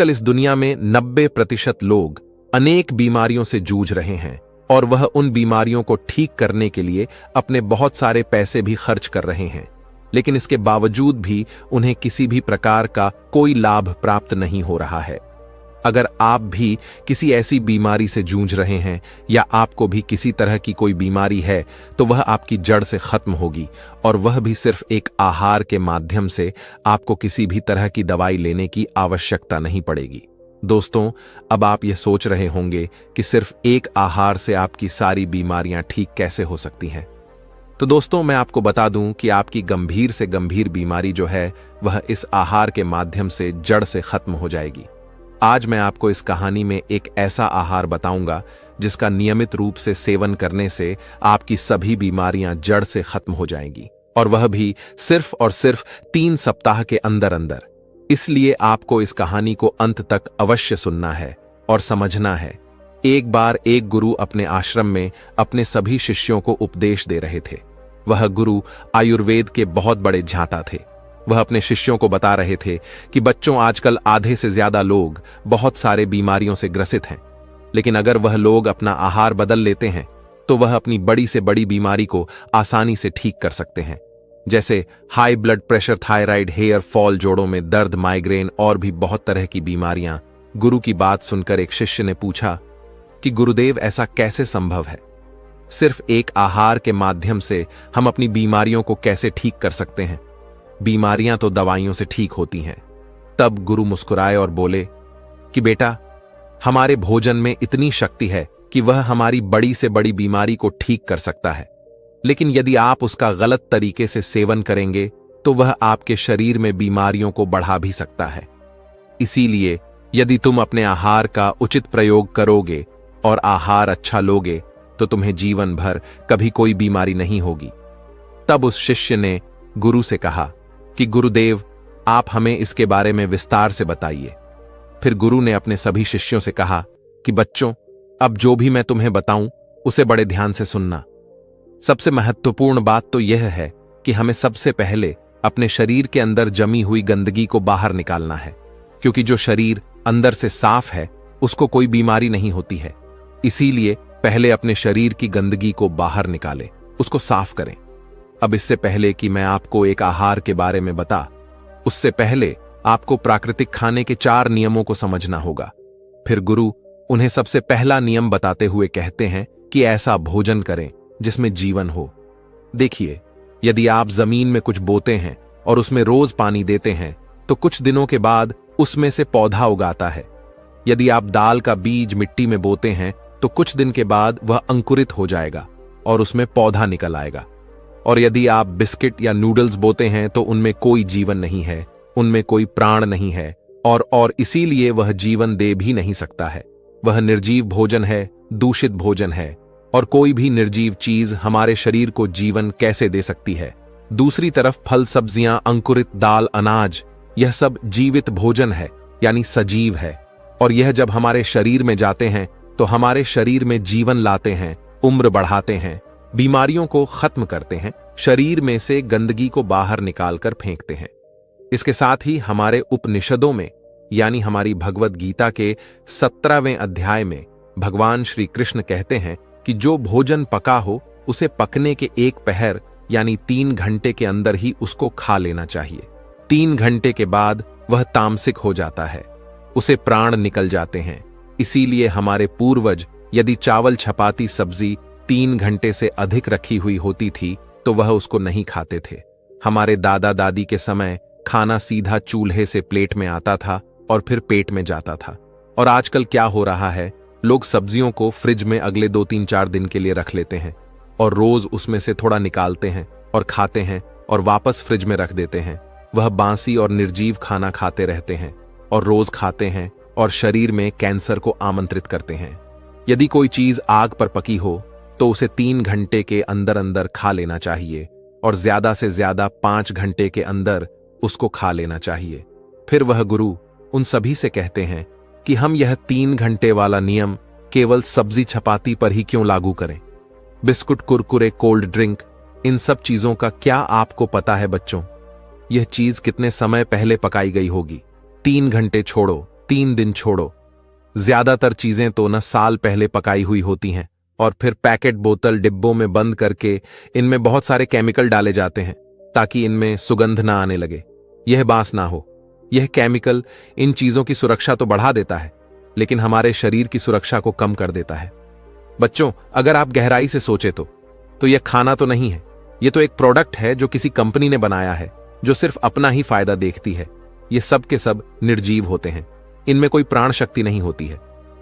आजकल इस दुनिया में 90% लोग अनेक बीमारियों से जूझ रहे हैं और वह उन बीमारियों को ठीक करने के लिए अपने बहुत सारे पैसे भी खर्च कर रहे हैं, लेकिन इसके बावजूद भी उन्हें किसी भी प्रकार का कोई लाभ प्राप्त नहीं हो रहा है। अगर आप भी किसी ऐसी बीमारी से जूझ रहे हैं या आपको भी किसी तरह की कोई बीमारी है, तो वह आपकी जड़ से खत्म होगी और वह भी सिर्फ एक आहार के माध्यम से। आपको किसी भी तरह की दवाई लेने की आवश्यकता नहीं पड़ेगी। दोस्तों, अब आप यह सोच रहे होंगे कि सिर्फ एक आहार से आपकी सारी बीमारियां ठीक कैसे हो सकती हैं। तो दोस्तों, मैं आपको बता दूं कि आपकी गंभीर से गंभीर बीमारी जो है वह इस आहार के माध्यम से जड़ से खत्म हो जाएगी। आज मैं आपको इस कहानी में एक ऐसा आहार बताऊंगा जिसका नियमित रूप से सेवन करने से आपकी सभी बीमारियां जड़ से खत्म हो जाएंगी, और वह भी सिर्फ और सिर्फ 3 सप्ताह के अंदर अंदर। इसलिए आपको इस कहानी को अंत तक अवश्य सुनना है और समझना है। एक बार एक गुरु अपने आश्रम में अपने सभी शिष्यों को उपदेश दे रहे थे। वह गुरु आयुर्वेद के बहुत बड़े झांता थे। वह अपने शिष्यों को बता रहे थे कि बच्चों, आजकल आधे से ज्यादा लोग बहुत सारे बीमारियों से ग्रसित हैं, लेकिन अगर वह लोग अपना आहार बदल लेते हैं तो वह अपनी बड़ी से बड़ी बीमारी को आसानी से ठीक कर सकते हैं, जैसे high blood pressure, thyroid, hair fall, जोड़ों में दर्द, माइग्रेन और भी बहुत तरह की बीमारियां। गुरु की बात सुनकर एक शिष्य ने पूछा कि गुरुदेव, ऐसा कैसे संभव है? सिर्फ एक आहार के माध्यम से हम अपनी बीमारियों को कैसे ठीक कर सकते हैं? बीमारियां तो दवाइयों से ठीक होती हैं। तब गुरु मुस्कुराए और बोले कि बेटा, हमारे भोजन में इतनी शक्ति है कि वह हमारी बड़ी से बड़ी बीमारी को ठीक कर सकता है, लेकिन यदि आप उसका गलत तरीके से सेवन करेंगे तो वह आपके शरीर में बीमारियों को बढ़ा भी सकता है। इसीलिए यदि तुम अपने आहार का उचित प्रयोग करोगे और आहार अच्छा लोगे तो तुम्हें जीवन भर कभी कोई बीमारी नहीं होगी। तब उस शिष्य ने गुरु से कहा कि गुरुदेव, आप हमें इसके बारे में विस्तार से बताइए। फिर गुरु ने अपने सभी शिष्यों से कहा कि बच्चों, अब जो भी मैं तुम्हें बताऊं उसे बड़े ध्यान से सुनना। सबसे महत्वपूर्ण बात तो यह है कि हमें सबसे पहले अपने शरीर के अंदर जमी हुई गंदगी को बाहर निकालना है, क्योंकि जो शरीर अंदर से साफ है उसको कोई बीमारी नहीं होती है। इसीलिए पहले अपने शरीर की गंदगी को बाहर निकालें, उसको साफ करें। अब इससे पहले कि मैं आपको एक आहार के बारे में बता, उससे पहले आपको प्राकृतिक खाने के 4 नियमों को समझना होगा। फिर गुरु उन्हें सबसे पहला नियम बताते हुए कहते हैं कि ऐसा भोजन करें जिसमें जीवन हो। देखिए, यदि आप जमीन में कुछ बोते हैं और उसमें रोज पानी देते हैं तो कुछ दिनों के बाद उसमें से पौधा उगाता है। यदि आप दाल का बीज मिट्टी में बोते हैं तो कुछ दिन के बाद वह अंकुरित हो जाएगा और उसमें पौधा निकल आएगा। और यदि आप बिस्किट या नूडल्स बोते हैं तो उनमें कोई जीवन नहीं है, उनमें कोई प्राण नहीं है, और इसीलिए वह जीवन दे भी नहीं सकता है। वह निर्जीव भोजन है, दूषित भोजन है, और कोई भी निर्जीव चीज हमारे शरीर को जीवन कैसे दे सकती है? दूसरी तरफ फल, सब्जियां, अंकुरित दाल, अनाज, यह सब जीवित भोजन है, यानी सजीव है, और यह जब हमारे शरीर में जाते हैं तो हमारे शरीर में जीवन लाते हैं, उम्र बढ़ाते हैं, बीमारियों को खत्म करते हैं, शरीर में से गंदगी को बाहर निकालकर फेंकते हैं। इसके साथ ही हमारे उपनिषदों में, यानी हमारी भगवत गीता के 17वें अध्याय में भगवान श्री कृष्ण कहते हैं कि जो भोजन पका हो उसे पकने के 1 पहर यानी 3 घंटे के अंदर ही उसको खा लेना चाहिए। 3 घंटे के बाद वह तामसिक हो जाता है, उसे प्राण निकल जाते हैं। इसीलिए हमारे पूर्वज यदि चावल, चपाती, सब्जी 3 घंटे से अधिक रखी हुई होती थी तो वह उसको नहीं खाते थे। हमारे दादा दादी के समय खाना सीधा चूल्हे से प्लेट में आता था और फिर पेट में जाता था। और आजकल क्या हो रहा है, लोग सब्जियों को फ्रिज में अगले 2-3-4 दिन के लिए रख लेते हैं और रोज उसमें से थोड़ा निकालते हैं और खाते हैं और वापस फ्रिज में रख देते हैं। वह बासी और निर्जीव खाना खाते रहते हैं और रोज खाते हैं और शरीर में कैंसर को आमंत्रित करते हैं। यदि कोई चीज आग पर पकी हो तो उसे 3 घंटे के अंदर अंदर खा लेना चाहिए और ज्यादा से ज्यादा 5 घंटे के अंदर उसको खा लेना चाहिए। फिर वह गुरु उन सभी से कहते हैं कि हम यह 3 घंटे वाला नियम केवल सब्जी, चपाती पर ही क्यों लागू करें? बिस्कुट, कुरकुरे, कोल्ड ड्रिंक, इन सब चीजों का क्या आपको पता है बच्चों? यह चीज कितने समय पहले पकाई गई होगी? 3 घंटे छोड़ो, 3 दिन छोड़ो। ज्यादातर चीजें तो न साल पहले पकाई हुई होती हैं और फिर पैकेट बोतल डिब्बों में बंद करके इनमें बहुत सारे केमिकल डाले जाते हैं ताकि इनमें सुगंध ना आने लगे, यह बास ना हो। यह केमिकल इन चीजों की सुरक्षा तो बढ़ा देता है, लेकिन हमारे शरीर की सुरक्षा को कम कर देता है। बच्चों, अगर आप गहराई से सोचे तो यह खाना तो नहीं है, यह तो एक प्रोडक्ट है जो किसी कंपनी ने बनाया है, जो सिर्फ अपना ही फायदा देखती है। ये सब के सब निर्जीव होते हैं, इनमें कोई प्राण शक्ति नहीं होती है।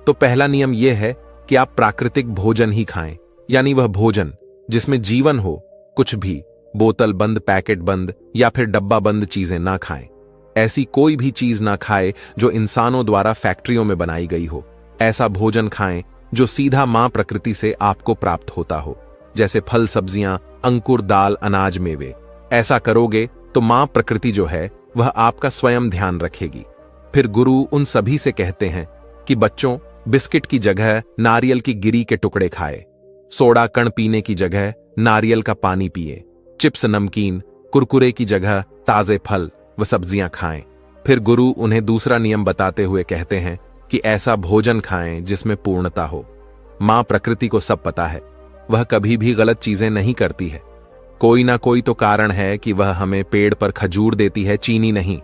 तो पहला नियम यह है कि आप प्राकृतिक भोजन ही खाएं, यानी वह भोजन जिसमें जीवन हो। कुछ भी बोतल बंद, पैकेट बंद या फिर डब्बा बंद चीजें ना खाएं। ऐसी कोई भी चीज ना खाएं जो इंसानों द्वारा फैक्ट्रियों में बनाई गई हो। ऐसा भोजन खाएं जो सीधा मां प्रकृति से आपको प्राप्त होता हो, जैसे फल, सब्जियां, अंकुर, दाल, अनाज, मेवे। ऐसा करोगे तो मां प्रकृति जो है वह आपका स्वयं ध्यान रखेगी। फिर गुरु उन सभी से कहते हैं कि बच्चों, बिस्किट की जगह नारियल की गिरी के टुकड़े खाए, सोडा कण पीने की जगह नारियल का पानी पिए, चिप्स, नमकीन, कुरकुरे की जगह ताजे फल व सब्जियां खाएं। फिर गुरु उन्हें दूसरा नियम बताते हुए कहते हैं कि ऐसा भोजन खाएं जिसमें पूर्णता हो। मां प्रकृति को सब पता है, वह कभी भी गलत चीजें नहीं करती है। कोई ना कोई तो कारण है कि वह हमें पेड़ पर खजूर देती है, चीनी नहीं।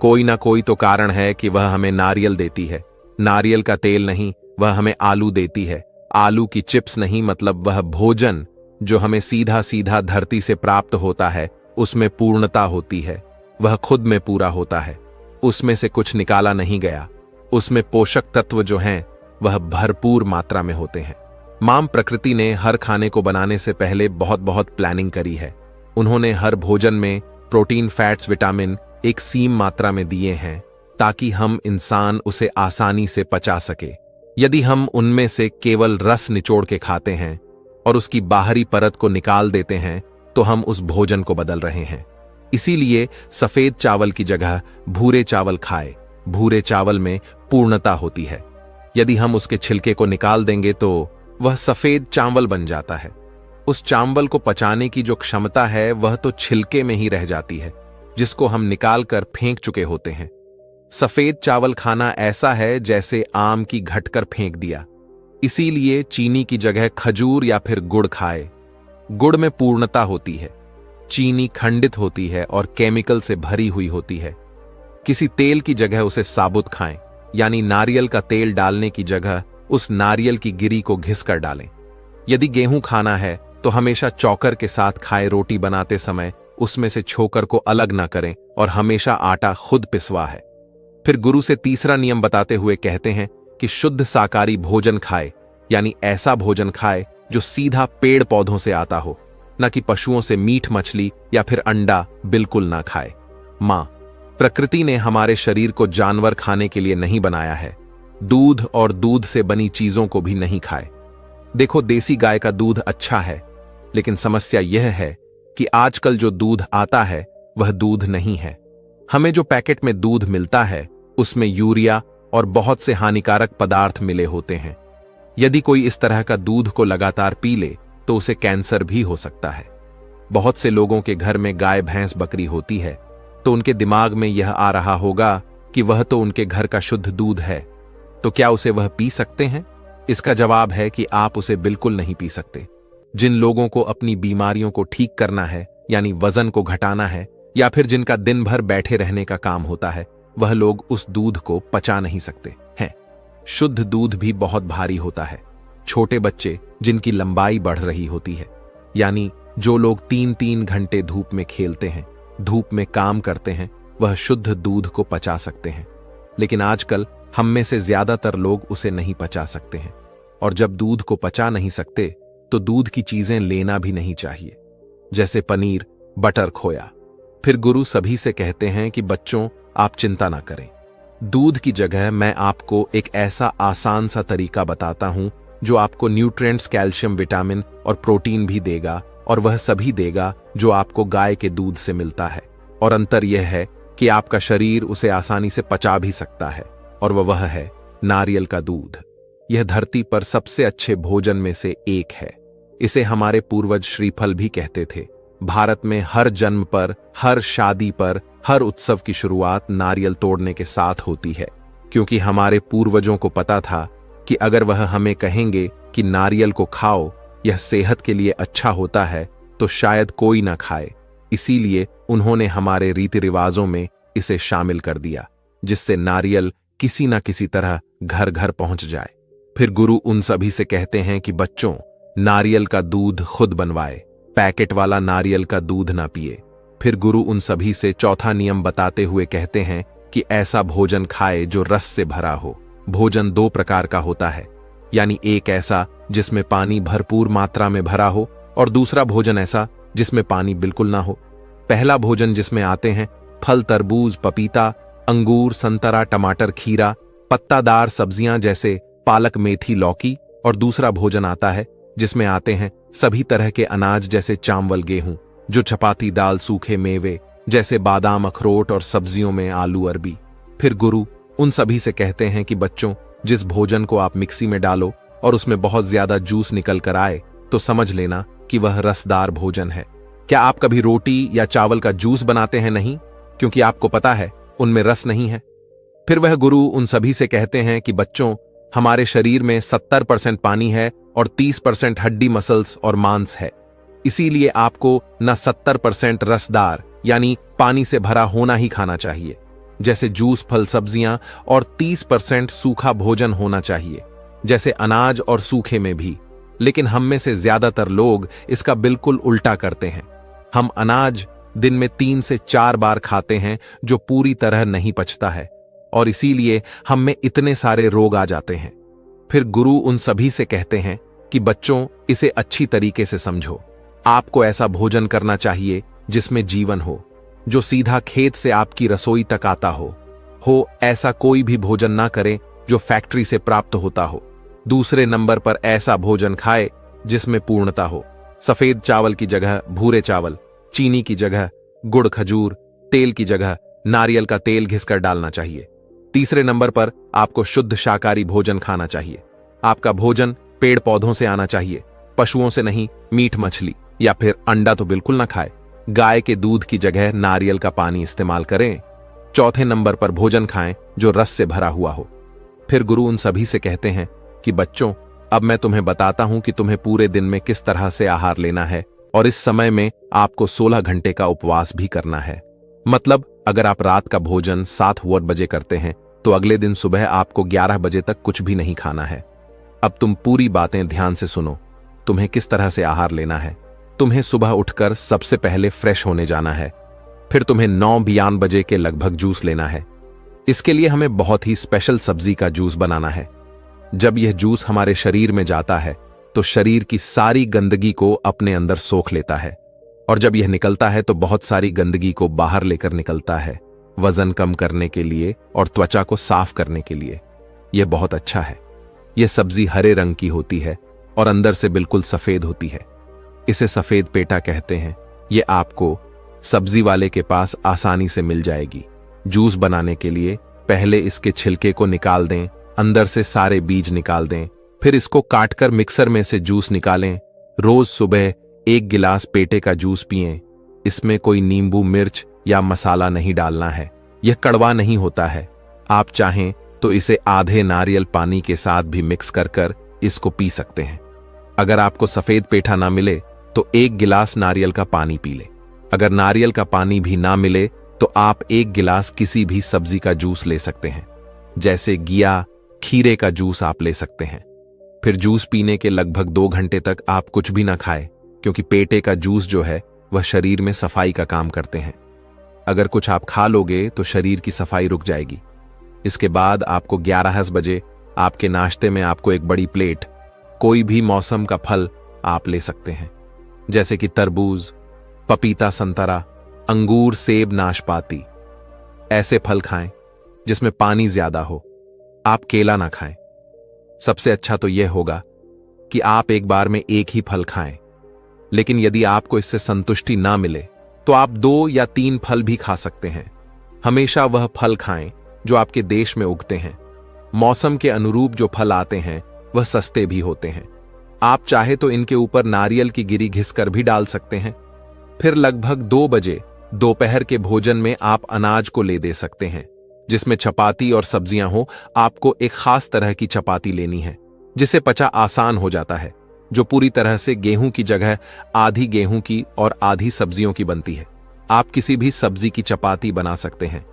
कोई ना कोई तो कारण है कि वह हमें नारियल देती है, नारियल का तेल नहीं। वह हमें आलू देती है, आलू की चिप्स नहीं। मतलब वह भोजन जो हमें सीधा सीधा धरती से प्राप्त होता है, उसमें पूर्णता होती है। वह खुद में पूरा होता है, उसमें से कुछ निकाला नहीं गया। उसमें पोषक तत्व जो हैं वह भरपूर मात्रा में होते हैं। मां प्रकृति ने हर खाने को बनाने से पहले बहुत बहुत प्लानिंग करी है। उन्होंने हर भोजन में प्रोटीन, फैट्स, विटामिन एक सीम मात्रा में दिए हैं ताकि हम इंसान उसे आसानी से पचा सके। यदि हम उनमें से केवल रस निचोड़ के खाते हैं और उसकी बाहरी परत को निकाल देते हैं तो हम उस भोजन को बदल रहे हैं। इसीलिए सफेद चावल की जगह भूरे चावल खाए। भूरे चावल में पूर्णता होती है। यदि हम उसके छिलके को निकाल देंगे तो वह सफेद चावल बन जाता है। उस चावल को पचाने की जो क्षमता है वह तो छिलके में ही रह जाती है, जिसको हम निकाल कर फेंक चुके होते हैं। सफेद चावल खाना ऐसा है जैसे आम की घटकर फेंक दिया। इसीलिए चीनी की जगह खजूर या फिर गुड़ खाए। गुड़ में पूर्णता होती है, चीनी खंडित होती है और केमिकल से भरी हुई होती है। किसी तेल की जगह उसे साबुत खाएं, यानी नारियल का तेल डालने की जगह उस नारियल की गिरी को घिस कर डालें। यदि गेहूं खाना है तो हमेशा चौकर के साथ खाए। रोटी बनाते समय उसमें से छोकर को अलग ना करें और हमेशा आटा खुद पिसवा है। फिर गुरु से तीसरा नियम बताते हुए कहते हैं कि शुद्ध शाकाहारी भोजन खाए, यानी ऐसा भोजन खाए जो सीधा पेड़ पौधों से आता हो, न कि पशुओं से मीट, मछली या फिर अंडा बिल्कुल ना खाए। मां प्रकृति ने हमारे शरीर को जानवर खाने के लिए नहीं बनाया है। दूध और दूध से बनी चीजों को भी नहीं खाए। देखो, देसी गाय का दूध अच्छा है, लेकिन समस्या यह है कि आजकल जो दूध आता है वह दूध नहीं है। हमें जो पैकेट में दूध मिलता है उसमें यूरिया और बहुत से हानिकारक पदार्थ मिले होते हैं। यदि कोई इस तरह का दूध को लगातार पी ले तो उसे कैंसर भी हो सकता है। बहुत से लोगों के घर में गाय, भैंस, बकरी होती है तो उनके दिमाग में यह आ रहा होगा कि वह तो उनके घर का शुद्ध दूध है, तो क्या उसे वह पी सकते हैं? इसका जवाब है कि आप उसे बिल्कुल नहीं पी सकते। जिन लोगों को अपनी बीमारियों को ठीक करना है, यानी वजन को घटाना है, या फिर जिनका दिन भर बैठे रहने का काम होता है, वह लोग उस दूध को पचा नहीं सकते हैं। शुद्ध दूध भी बहुत भारी होता है। छोटे बच्चे जिनकी लंबाई बढ़ रही होती है, यानी जो लोग 3-3 घंटे धूप में खेलते हैं, धूप में काम करते हैं, वह शुद्ध दूध को पचा सकते हैं। लेकिन आजकल हम में से ज्यादातर लोग उसे नहीं पचा सकते हैं, और जब दूध को पचा नहीं सकते तो दूध की चीजें लेना भी नहीं चाहिए, जैसे पनीर, बटर, खोया। फिर गुरु सभी से कहते हैं कि बच्चों, आप चिंता ना करें। दूध की जगह मैं आपको एक ऐसा आसान सा तरीका बताता हूं जो आपको न्यूट्रिएंट्स, कैल्शियम, विटामिन और प्रोटीन भी देगा, और वह सभी देगा जो आपको गाय के दूध से मिलता है। और अंतर यह है कि आपका शरीर उसे आसानी से पचा भी सकता है, और वह है नारियल का दूध। यह धरती पर सबसे अच्छे भोजन में से एक है। इसे हमारे पूर्वज श्रीफल भी कहते थे। भारत में हर जन्म पर, हर शादी पर, हर उत्सव की शुरुआत नारियल तोड़ने के साथ होती है। क्योंकि हमारे पूर्वजों को पता था कि अगर वह हमें कहेंगे कि नारियल को खाओ, यह सेहत के लिए अच्छा होता है, तो शायद कोई ना खाए। इसीलिए उन्होंने हमारे रीति रिवाजों में इसे शामिल कर दिया, जिससे नारियल किसी न किसी तरह घर घर पहुंच जाए। फिर गुरु उन सभी से कहते हैं कि बच्चों, नारियल का दूध खुद बनवाए, पैकेट वाला नारियल का दूध ना पिए। फिर गुरु उन सभी से चौथा नियम बताते हुए कहते हैं कि ऐसा भोजन खाए जो रस से भरा हो। भोजन दो प्रकार का होता है, यानी एक ऐसा जिसमें पानी भरपूर मात्रा में भरा हो और दूसरा भोजन ऐसा जिसमें पानी बिल्कुल ना हो। पहला भोजन जिसमें आते हैं फल, तरबूज, पपीता, अंगूर, संतरा, टमाटर, खीरा, पत्तादार सब्जियां जैसे पालक, मेथी, लौकी, और दूसरा भोजन आता है जिसमें आते हैं सभी तरह के अनाज जैसे चावल, गेहूं, जो चपाती, दाल, सूखे मेवे जैसे बादाम, अखरोट और सब्जियों में आलू, अरबी। फिर गुरु उन सभी से कहते हैं कि बच्चों, जिस भोजन को आप मिक्सी में डालो और उसमें बहुत ज्यादा जूस निकल कर आए तो समझ लेना कि वह रसदार भोजन है। क्या आप कभी रोटी या चावल का जूस बनाते हैं? नहीं, क्योंकि आपको पता है उनमें रस नहीं है। फिर वह गुरु उन सभी से कहते हैं कि बच्चों, हमारे शरीर में 70% पानी है और 30% हड्डी, मसल्स और मांस है। इसीलिए आपको न 70% रसदार यानी पानी से भरा होना ही खाना चाहिए, जैसे जूस, फल, सब्जियां, और 30% सूखा भोजन होना चाहिए, जैसे अनाज और सूखे में भी। लेकिन हम में से ज्यादातर लोग इसका बिल्कुल उल्टा करते हैं। हम अनाज दिन में 3 से 4 बार खाते हैं, जो पूरी तरह नहीं पचता है, और इसीलिए हम में इतने सारे रोग आ जाते हैं। फिर गुरु उन सभी से कहते हैं कि बच्चों, इसे अच्छी तरीके से समझो। आपको ऐसा भोजन करना चाहिए जिसमें जीवन हो, जो सीधा खेत से आपकी रसोई तक आता हो। ऐसा कोई भी भोजन ना करें जो फैक्ट्री से प्राप्त होता हो। दूसरे नंबर पर ऐसा भोजन खाए जिसमें पूर्णता हो। सफेद चावल की जगह भूरे चावल, चीनी की जगह गुड़, खजूर, तेल की जगह नारियल का तेल घिसकर डालना चाहिए। तीसरे नंबर पर आपको शुद्ध शाकाहारी भोजन खाना चाहिए। आपका भोजन पेड़ पौधों से आना चाहिए, पशुओं से नहीं। मीट, मछली या फिर अंडा तो बिल्कुल ना खाए। गाय के दूध की जगह नारियल का पानी इस्तेमाल करें। चौथे नंबर पर भोजन खाएं जो रस से भरा हुआ हो। फिर गुरु उन सभी से कहते हैं कि बच्चों, अब मैं तुम्हें बताता हूं कि तुम्हें पूरे दिन में किस तरह से आहार लेना है, और इस समय में आपको 16 घंटे का उपवास भी करना है। मतलब अगर आप रात का भोजन 7 बजे करते हैं तो अगले दिन सुबह आपको 11 बजे तक कुछ भी नहीं खाना है। अब तुम पूरी बातें ध्यान से सुनो। तुम्हें किस तरह से आहार लेना है। तुम्हें सुबह उठकर सबसे पहले फ्रेश होने जाना है। फिर तुम्हें 9 बजे के लगभग जूस लेना है। इसके लिए हमें बहुत ही स्पेशल सब्जी का जूस बनाना है। जब यह जूस हमारे शरीर में जाता है तो शरीर की सारी गंदगी को अपने अंदर सोख लेता है, और जब यह निकलता है तो बहुत सारी गंदगी को बाहर लेकर निकलता है, वजन कम करने के लिए और त्वचा को साफ करने के लिए। यह बहुत अच्छा है। यह सब्जी हरे रंग की होती है और अंदर से बिल्कुल सफेद होती है। इसे सफेद पेटा कहते हैं। यह आपको सब्जी वाले के पास आसानी से मिल जाएगी। जूस बनाने के लिए पहले इसके छिलके को निकाल दें, अंदर से सारे बीज निकाल दें, फिर इसको काटकर मिक्सर में से जूस निकालें। रोज सुबह 1 गिलास पेटे का जूस पिएं। इसमें कोई नींबू, मिर्च या मसाला नहीं डालना है। यह कड़वा नहीं होता है। आप चाहें तो इसे आधे नारियल पानी के साथ भी मिक्स कर इसको पी सकते हैं। अगर आपको सफेद पेठा ना मिले तो 1 गिलास नारियल का पानी पी ले। अगर नारियल का पानी भी ना मिले तो आप 1 गिलास किसी भी सब्जी का जूस ले सकते हैं, जैसे घिया, खीरे का जूस आप ले सकते हैं। फिर जूस पीने के लगभग 2 घंटे तक आप कुछ भी ना खाएं, क्योंकि पेटे का जूस जो है वह शरीर में सफाई का काम करते हैं। अगर कुछ आप खा लोगे तो शरीर की सफाई रुक जाएगी। इसके बाद आपको 11 बजे आपके नाश्ते में आपको एक बड़ी प्लेट कोई भी मौसम का फल आप ले सकते हैं, जैसे कि तरबूज, पपीता, संतरा, अंगूर, सेब, नाशपाती। ऐसे फल खाएं जिसमें पानी ज्यादा हो। आप केला ना खाएं। सबसे अच्छा तो यह होगा कि आप एक बार में 1 ही फल खाएं, लेकिन यदि आपको इससे संतुष्टि ना मिले तो आप 2 या 3 फल भी खा सकते हैं। हमेशा वह फल खाएं जो आपके देश में उगते हैं। मौसम के अनुरूप जो फल आते हैं वह सस्ते भी होते हैं। आप चाहे तो इनके ऊपर नारियल की गिरी घिसकर भी डाल सकते हैं। फिर लगभग 2 बजे दोपहर के भोजन में आप अनाज को ले दे सकते हैं, जिसमें चपाती और सब्जियां हो, आपको एक खास तरह की चपाती लेनी है जिसे पचा आसान हो जाता है, जो पूरी तरह से गेहूं की जगह आधी गेहूं की और आधी सब्जियों की बनती है। आप किसी भी सब्जी की चपाती बना सकते हैं,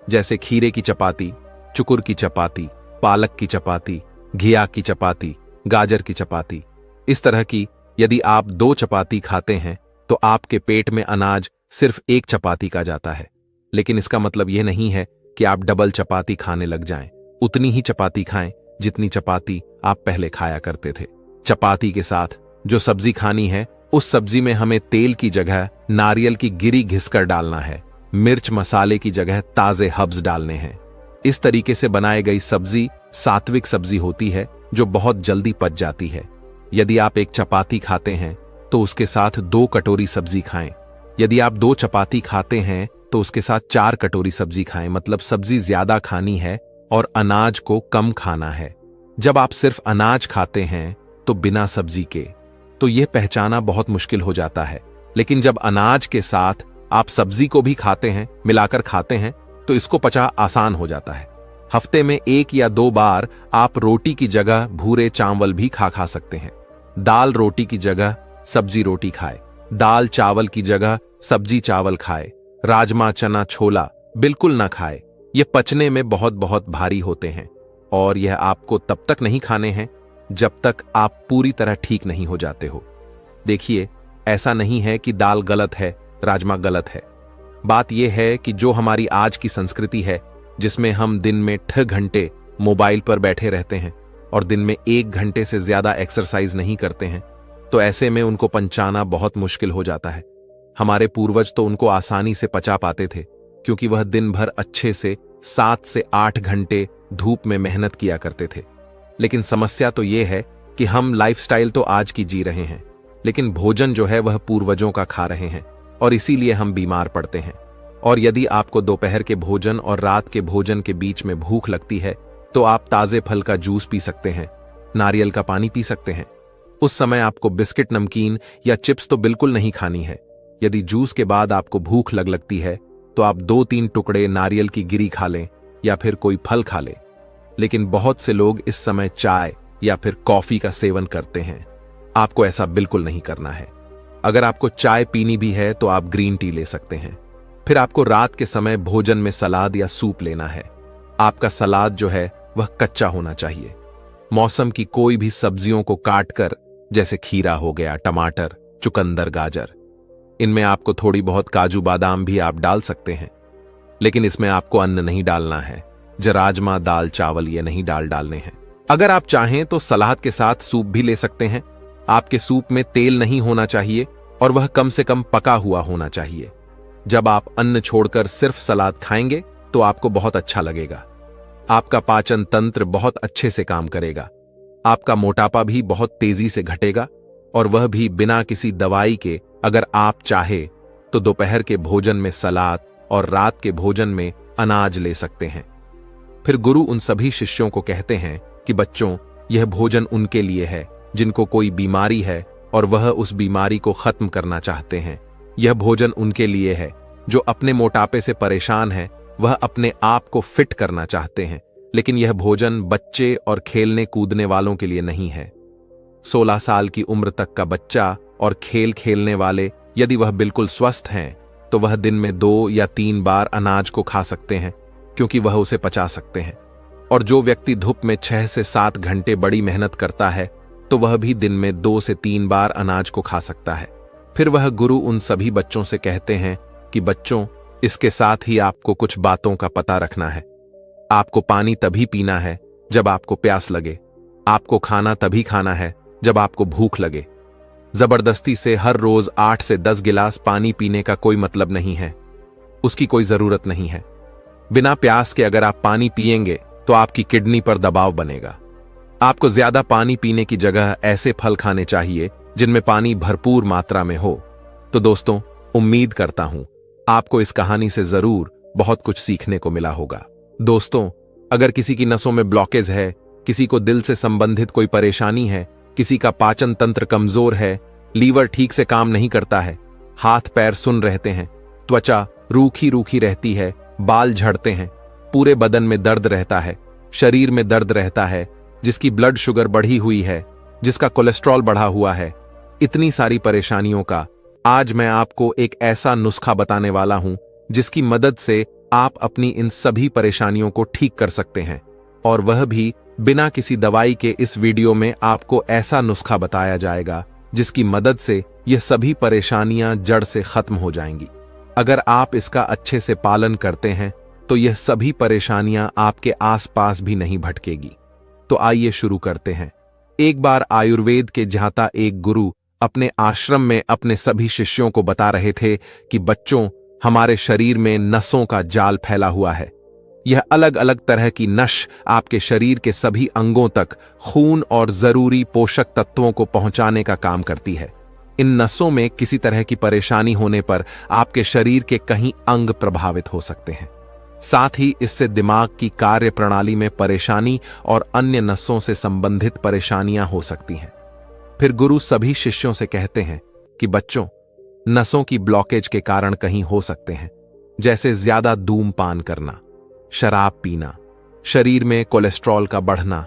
जैसे खीरे की चपाती, चुकुर की चपाती, पालक की चपाती, घिया की चपाती, गाजर की चपाती। इस तरह की यदि आप 2 चपाती खाते हैं तो आपके पेट में अनाज सिर्फ 1 चपाती का जाता है। लेकिन इसका मतलब यह नहीं है कि आप डबल चपाती खाने लग जाएं। उतनी ही चपाती खाएं जितनी चपाती आप पहले खाया करते थे। चपाती के साथ जो सब्जी खानी है, उस सब्जी में हमें तेल की जगह नारियल की गिरी घिसकर डालना है। मिर्च मसाले की जगह ताजे हर्ब्स डालने हैं। इस तरीके से बनाई गई सब्जी सात्विक सब्जी होती है जो बहुत जल्दी पच जाती है। यदि आप 1 चपाती खाते हैं तो उसके साथ 2 कटोरी सब्जी खाएं। यदि आप 2 चपाती खाते हैं तो उसके साथ 4 कटोरी सब्जी खाएं। मतलब सब्जी ज्यादा खानी है और अनाज को कम खाना है। जब आप सिर्फ अनाज खाते हैं तो बिना सब्जी के, तो यह पहचाना बहुत मुश्किल हो जाता है। लेकिन जब अनाज के साथ आप सब्जी को भी खाते हैं, मिलाकर खाते हैं, तो इसको पचा आसान हो जाता है। हफ्ते में 1 या 2 बार आप रोटी की जगह भूरे चावल भी खा सकते हैं। दाल रोटी की जगह सब्जी रोटी खाए, दाल चावल की जगह सब्जी चावल खाए, राजमा चना छोला बिल्कुल ना खाए। ये पचने में बहुत बहुत भारी होते हैं और यह आपको तब तक नहीं खाने हैं जब तक आप पूरी तरह ठीक नहीं हो जाते हो। देखिए, ऐसा नहीं है कि दाल गलत है, राजमा गलत है। बात यह है कि जो हमारी आज की संस्कृति है, जिसमें हम दिन में 6 घंटे मोबाइल पर बैठे रहते हैं और दिन में 1 घंटे से ज्यादा एक्सरसाइज नहीं करते हैं, तो ऐसे में उनको पचाना बहुत मुश्किल हो जाता है। हमारे पूर्वज तो उनको आसानी से पचा पाते थे क्योंकि वह दिन भर अच्छे से 7 से 8 घंटे धूप में मेहनत किया करते थे। लेकिन समस्या तो यह है कि हम लाइफस्टाइल तो आज की जी रहे हैं, लेकिन भोजन जो है वह पूर्वजों का खा रहे हैं और इसीलिए हम बीमार पड़ते हैं। और यदि आपको दोपहर के भोजन और रात के भोजन के बीच में भूख लगती है तो आप ताजे फल का जूस पी सकते हैं, नारियल का पानी पी सकते हैं। उस समय आपको बिस्किट, नमकीन या चिप्स तो बिल्कुल नहीं खानी है। यदि जूस के बाद आपको भूख लगती है तो आप 2-3 टुकड़े नारियल की गिरी खा लें या फिर कोई फल खा लें। लेकिन बहुत से लोग इस समय चाय या फिर कॉफी का सेवन करते हैं। आपको ऐसा बिल्कुल नहीं करना है। अगर आपको चाय पीनी भी है तो आप ग्रीन टी ले सकते हैं। फिर आपको रात के समय भोजन में सलाद या सूप लेना है। आपका सलाद जो है वह कच्चा होना चाहिए। मौसम की कोई भी सब्जियों को काटकर, जैसे खीरा हो गया, टमाटर, चुकंदर, गाजर, इनमें आपको थोड़ी बहुत काजू बादाम भी आप डाल सकते हैं। लेकिन इसमें आपको अन्न नहीं डालना है। राजमा, दाल, चावल ये नहीं डालने हैं। अगर आप चाहें तो सलाद के साथ सूप भी ले सकते हैं। आपके सूप में तेल नहीं होना चाहिए और वह कम से कम पका हुआ होना चाहिए। जब आप अन्न छोड़कर सिर्फ सलाद खाएंगे तो आपको बहुत अच्छा लगेगा। आपका पाचन तंत्र बहुत अच्छे से काम करेगा। आपका मोटापा भी बहुत तेजी से घटेगा और वह भी बिना किसी दवाई के। अगर आप चाहे तो दोपहर के भोजन में सलाद और रात के भोजन में अनाज ले सकते हैं। फिर गुरु उन सभी शिष्यों को कहते हैं कि बच्चों, यह भोजन उनके लिए है जिनको कोई बीमारी है और वह उस बीमारी को खत्म करना चाहते हैं। यह भोजन उनके लिए है जो अपने मोटापे से परेशान है, वह अपने आप को फिट करना चाहते हैं। लेकिन यह भोजन बच्चे और खेलने कूदने वालों के लिए नहीं है। 16 साल की उम्र तक का बच्चा और खेल खेलने वाले, यदि वह बिल्कुल स्वस्थ हैं तो वह दिन में 2 या 3 बार अनाज को खा सकते हैं क्योंकि वह उसे पचा सकते हैं। और जो व्यक्ति धूप में 6 से 7 घंटे बड़ी मेहनत करता है तो वह भी दिन में 2 से 3 बार अनाज को खा सकता है। फिर वह गुरु उन सभी बच्चों से कहते हैं कि बच्चों, इसके साथ ही आपको कुछ बातों का पता रखना है। आपको पानी तभी पीना है जब आपको प्यास लगे। आपको खाना तभी खाना है जब आपको भूख लगे। जबरदस्ती से हर रोज 8 से 10 गिलास पानी पीने का कोई मतलब नहीं है। उसकी कोई जरूरत नहीं है। बिना प्यास के अगर आप पानी पिएंगे तो आपकी किडनी पर दबाव बनेगा। आपको ज्यादा पानी पीने की जगह ऐसे फल खाने चाहिए जिनमें पानी भरपूर मात्रा में हो। तो दोस्तों, उम्मीद करता हूं आपको इस कहानी से जरूर बहुत कुछ सीखने को मिला होगा। दोस्तों, अगर किसी की नसों में ब्लॉकेज है, किसी को दिल से संबंधित कोई परेशानी है, किसी का पाचन तंत्र कमजोर है, लीवर ठीक से काम नहीं करता है, हाथ पैर सुन्न रहते हैं, त्वचा रूखी रूखी रहती है, बाल झड़ते हैं, पूरे बदन में दर्द रहता है, शरीर में दर्द रहता है, जिसकी ब्लड शुगर बढ़ी हुई है, जिसका कोलेस्ट्रॉल बढ़ा हुआ है, इतनी सारी परेशानियों का आज मैं आपको एक ऐसा नुस्खा बताने वाला हूं जिसकी मदद से आप अपनी इन सभी परेशानियों को ठीक कर सकते हैं, और वह भी बिना किसी दवाई के। इस वीडियो में आपको ऐसा नुस्खा बताया जाएगा जिसकी मदद से यह सभी परेशानियां जड़ से खत्म हो जाएंगी। अगर आप इसका अच्छे से पालन करते हैं तो यह सभी परेशानियां आपके आसपास भी नहीं भटकेगी। तो आइए शुरू करते हैं। एक बार आयुर्वेद के जाता एक गुरु अपने आश्रम में अपने सभी शिष्यों को बता रहे थे कि बच्चों, हमारे शरीर में नसों का जाल फैला हुआ है। यह अलग अलग तरह की नस आपके शरीर के सभी अंगों तक खून और जरूरी पोषक तत्वों को पहुंचाने का काम करती है। इन नसों में किसी तरह की परेशानी होने पर आपके शरीर के कहीं अंग प्रभावित हो सकते हैं। साथ ही इससे दिमाग की कार्य प्रणाली में परेशानी और अन्य नसों से संबंधित परेशानियां हो सकती हैं। फिर गुरु सभी शिष्यों से कहते हैं कि बच्चों, नसों की ब्लॉकेज के कारण कहीं हो सकते हैं, जैसे ज्यादा धूमपान करना, शराब पीना, शरीर में कोलेस्ट्रॉल का बढ़ना,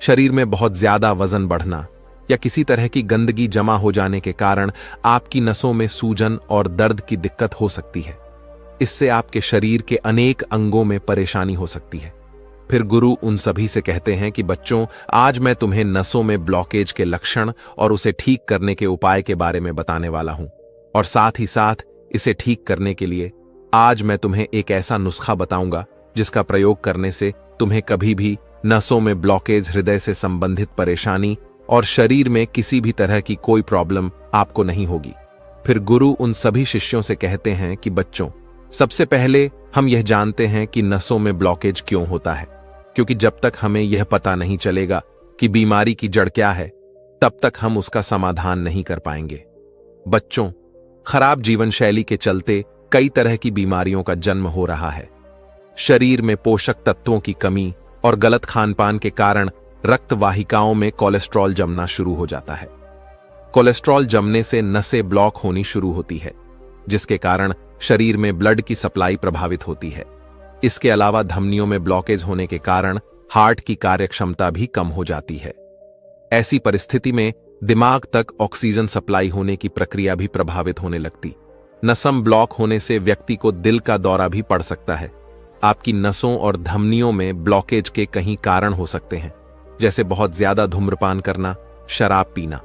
शरीर में बहुत ज्यादा वजन बढ़ना, या किसी तरह की गंदगी जमा हो जाने के कारण आपकी नसों में सूजन और दर्द की दिक्कत हो सकती है। इससे आपके शरीर के अनेक अंगों में परेशानी हो सकती है। फिर गुरु उन सभी से कहते हैं कि बच्चों, आज मैं तुम्हें नसों में ब्लॉकेज के लक्षण और उसे ठीक करने के उपाय के बारे में बताने वाला हूं, और साथ ही साथ इसे ठीक करने के लिए आज मैं तुम्हें एक ऐसा नुस्खा बताऊंगा जिसका प्रयोग करने से तुम्हें कभी भी नसों में ब्लॉकेज, हृदय से संबंधित परेशानी और शरीर में किसी भी तरह की कोई प्रॉब्लम आपको नहीं होगी। फिर गुरु उन सभी शिष्यों से कहते हैं कि बच्चों, सबसे पहले हम यह जानते हैं कि नसों में ब्लॉकेज क्यों होता है, क्योंकि जब तक हमें यह पता नहीं चलेगा कि बीमारी की जड़ क्या है, तब तक हम उसका समाधान नहीं कर पाएंगे। बच्चों, खराब जीवन शैली के चलते कई तरह की बीमारियों का जन्म हो रहा है। शरीर में पोषक तत्वों की कमी और गलत खानपान के कारण रक्त वाहिकाओं में कोलेस्ट्रॉल जमना शुरू हो जाता है। कोलेस्ट्रॉल जमने से नसें ब्लॉक होनी शुरू होती है, जिसके कारण शरीर में ब्लड की सप्लाई प्रभावित होती है। इसके अलावा धमनियों में ब्लॉकेज होने के कारण हार्ट की कार्यक्षमता भी कम हो जाती है। ऐसी परिस्थिति में दिमाग तक ऑक्सीजन सप्लाई होने की प्रक्रिया भी प्रभावित होने लगती। नसम ब्लॉक होने से व्यक्ति को दिल का दौरा भी पड़ सकता है। आपकी नसों और धमनियों में ब्लॉकेज के कई कारण हो सकते हैं, जैसे बहुत ज्यादा धूम्रपान करना, शराब पीना।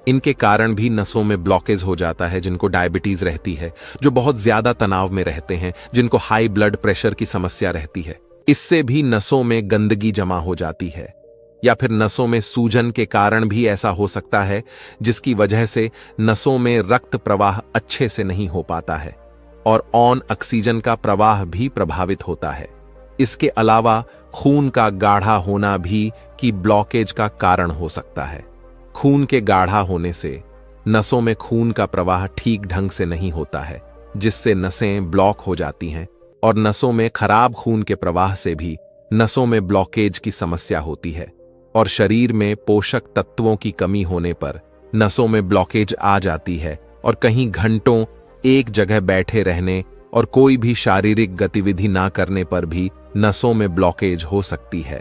इनके कारण भी नसों में ब्लॉकेज हो जाता है। जिनको डायबिटीज रहती है, जो बहुत ज्यादा तनाव में रहते हैं, जिनको हाई ब्लड प्रेशर की समस्या रहती है, इससे भी नसों में गंदगी जमा हो जाती है। या फिर नसों में सूजन के कारण भी ऐसा हो सकता है, जिसकी वजह से नसों में रक्त प्रवाह अच्छे से नहीं हो पाता है और ऑक्सीजन का प्रवाह भी प्रभावित होता है। इसके अलावा खून का गाढ़ा होना भी की ब्लॉकेज का कारण हो सकता है। खून के गाढ़ा होने से नसों में खून का प्रवाह ठीक ढंग से नहीं होता है, जिससे नसें ब्लॉक हो जाती हैं, और नसों में खराब खून के प्रवाह से भी नसों में ब्लॉकेज की समस्या होती है। और शरीर में पोषक तत्वों की कमी होने पर नसों में ब्लॉकेज आ जाती है, और कहीं घंटों एक जगह बैठे रहने और कोई भी शारीरिक गतिविधि ना करने पर भी नसों में ब्लॉकेज हो सकती है।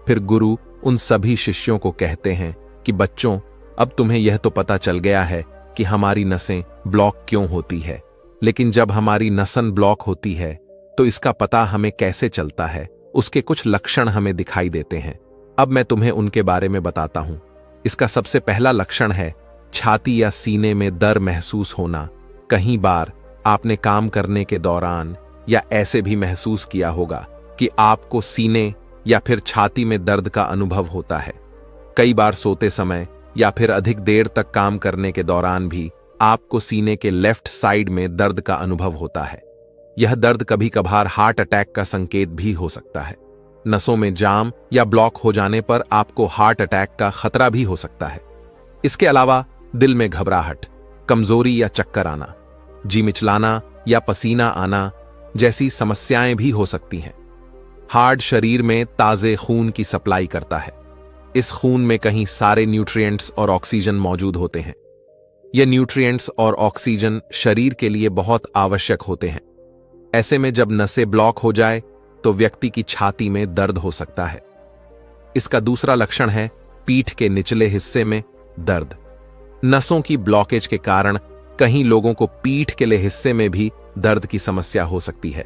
फिर गुरु उन सभी शिष्यों को कहते हैं कि बच्चों, अब तुम्हें यह तो पता चल गया है कि हमारी नसें ब्लॉक क्यों होती है, लेकिन जब हमारी नसन ब्लॉक होती है तो इसका पता हमें कैसे चलता है, उसके कुछ लक्षण हमें दिखाई देते हैं। अब मैं तुम्हें उनके बारे में बताता हूं। इसका सबसे पहला लक्षण है छाती या सीने में दर्द महसूस होना। कई बार आपने काम करने के दौरान या ऐसे भी महसूस किया होगा कि आपको सीने या फिर छाती में दर्द का अनुभव होता है। कई बार सोते समय या फिर अधिक देर तक काम करने के दौरान भी आपको सीने के लेफ्ट साइड में दर्द का अनुभव होता है। यह दर्द कभी कभार हार्ट अटैक का संकेत भी हो सकता है। नसों में जाम या ब्लॉक हो जाने पर आपको हार्ट अटैक का खतरा भी हो सकता है। इसके अलावा दिल में घबराहट, कमजोरी या चक्कर आना, जी मिचलाना या पसीना आना जैसी समस्याएं भी हो सकती हैं। हार्ट शरीर में ताजे खून की सप्लाई करता है। इस खून में कहीं सारे न्यूट्रिएंट्स और ऑक्सीजन मौजूद होते हैं। ये न्यूट्रिएंट्स और ऑक्सीजन शरीर के लिए बहुत आवश्यक होते हैं। ऐसे में जब नसें ब्लॉक हो जाए तो व्यक्ति की छाती में दर्द हो सकता है। इसका दूसरा लक्षण है पीठ के निचले हिस्से में दर्द। नसों की ब्लॉकेज के कारण कई लोगों को पीठ के हिस्से में भी दर्द की समस्या हो सकती है।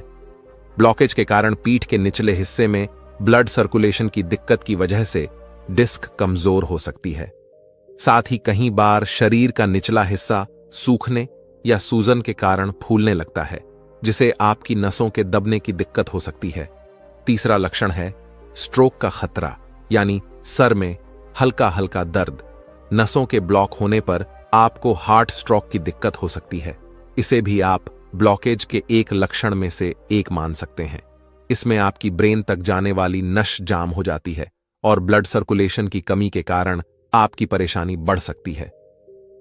ब्लॉकेज के कारण पीठ के निचले हिस्से में ब्लड सर्कुलेशन की दिक्कत की वजह से डिस्क कमजोर हो सकती है। साथ ही कई बार शरीर का निचला हिस्सा सूखने या सूजन के कारण फूलने लगता है, जिसे आपकी नसों के दबने की दिक्कत हो सकती है। तीसरा लक्षण है स्ट्रोक का खतरा, यानी सर में हल्का हल्का दर्द। नसों के ब्लॉक होने पर आपको हार्ट स्ट्रोक की दिक्कत हो सकती है। इसे भी आप ब्लॉकेज के एक लक्षण में से एक मान सकते हैं। इसमें आपकी ब्रेन तक जाने वाली नस जाम हो जाती है और ब्लड सर्कुलेशन की कमी के कारण आपकी परेशानी बढ़ सकती है।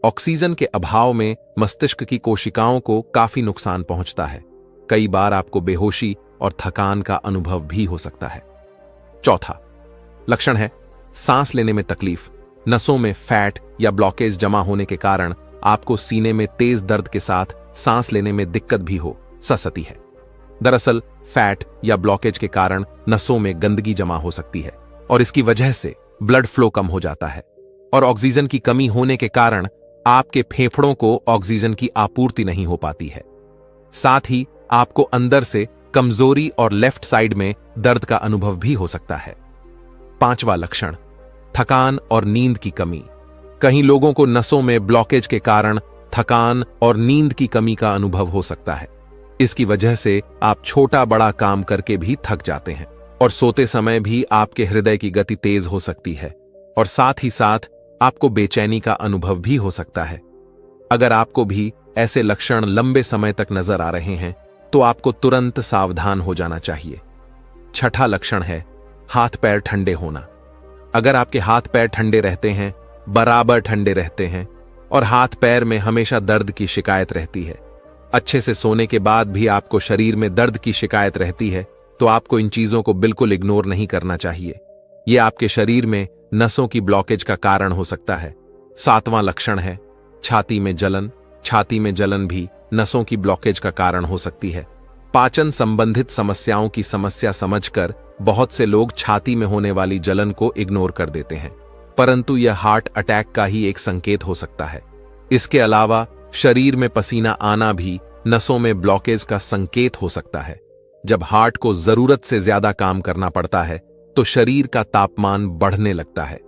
ऑक्सीजन के अभाव में मस्तिष्क की कोशिकाओं को काफी नुकसान पहुंचता है। कई बार आपको बेहोशी और थकान का अनुभव भी हो सकता है। चौथा लक्षण है सांस लेने में तकलीफ। नसों में फैट या ब्लॉकेज जमा होने के कारण आपको सीने में तेज दर्द के साथ सांस लेने में दिक्कत भी हो सकती है। दरअसल फैट या ब्लॉकेज के कारण नसों में गंदगी जमा हो सकती है और इसकी वजह से ब्लड फ्लो कम हो जाता है और ऑक्सीजन की कमी होने के कारण आपके फेफड़ों को ऑक्सीजन की आपूर्ति नहीं हो पाती है। साथ ही आपको अंदर से कमजोरी और लेफ्ट साइड में दर्द का अनुभव भी हो सकता है। पांचवा लक्षण थकान और नींद की कमी। कई लोगों को नसों में ब्लॉकेज के कारण थकान और नींद की कमी का अनुभव हो सकता है। इसकी वजह से आप छोटा बड़ा काम करके भी थक जाते हैं और सोते समय भी आपके हृदय की गति तेज हो सकती है और साथ ही साथ आपको बेचैनी का अनुभव भी हो सकता है। अगर आपको भी ऐसे लक्षण लंबे समय तक नजर आ रहे हैं तो आपको तुरंत सावधान हो जाना चाहिए। छठा लक्षण है हाथ पैर ठंडे होना। अगर आपके हाथ पैर ठंडे रहते हैं, बराबर ठंडे रहते हैं और हाथ पैर में हमेशा दर्द की शिकायत रहती है, अच्छे से सोने के बाद भी आपको शरीर में दर्द की शिकायत रहती है, तो आपको इन चीजों को बिल्कुल इग्नोर नहीं करना चाहिए। यह आपके शरीर में नसों की ब्लॉकेज का कारण हो सकता है। सातवां लक्षण है छाती में जलन। छाती में जलन भी नसों की ब्लॉकेज का कारण हो सकती है। पाचन संबंधित समस्याओं की समस्या समझकर बहुत से लोग छाती में होने वाली जलन को इग्नोर कर देते हैं, परंतु यह हार्ट अटैक का ही एक संकेत हो सकता है। इसके अलावा शरीर में पसीना आना भी नसों में ब्लॉकेज का संकेत हो सकता है। जब हार्ट को जरूरत से ज्यादा काम करना पड़ता है तो शरीर का तापमान बढ़ने लगता है।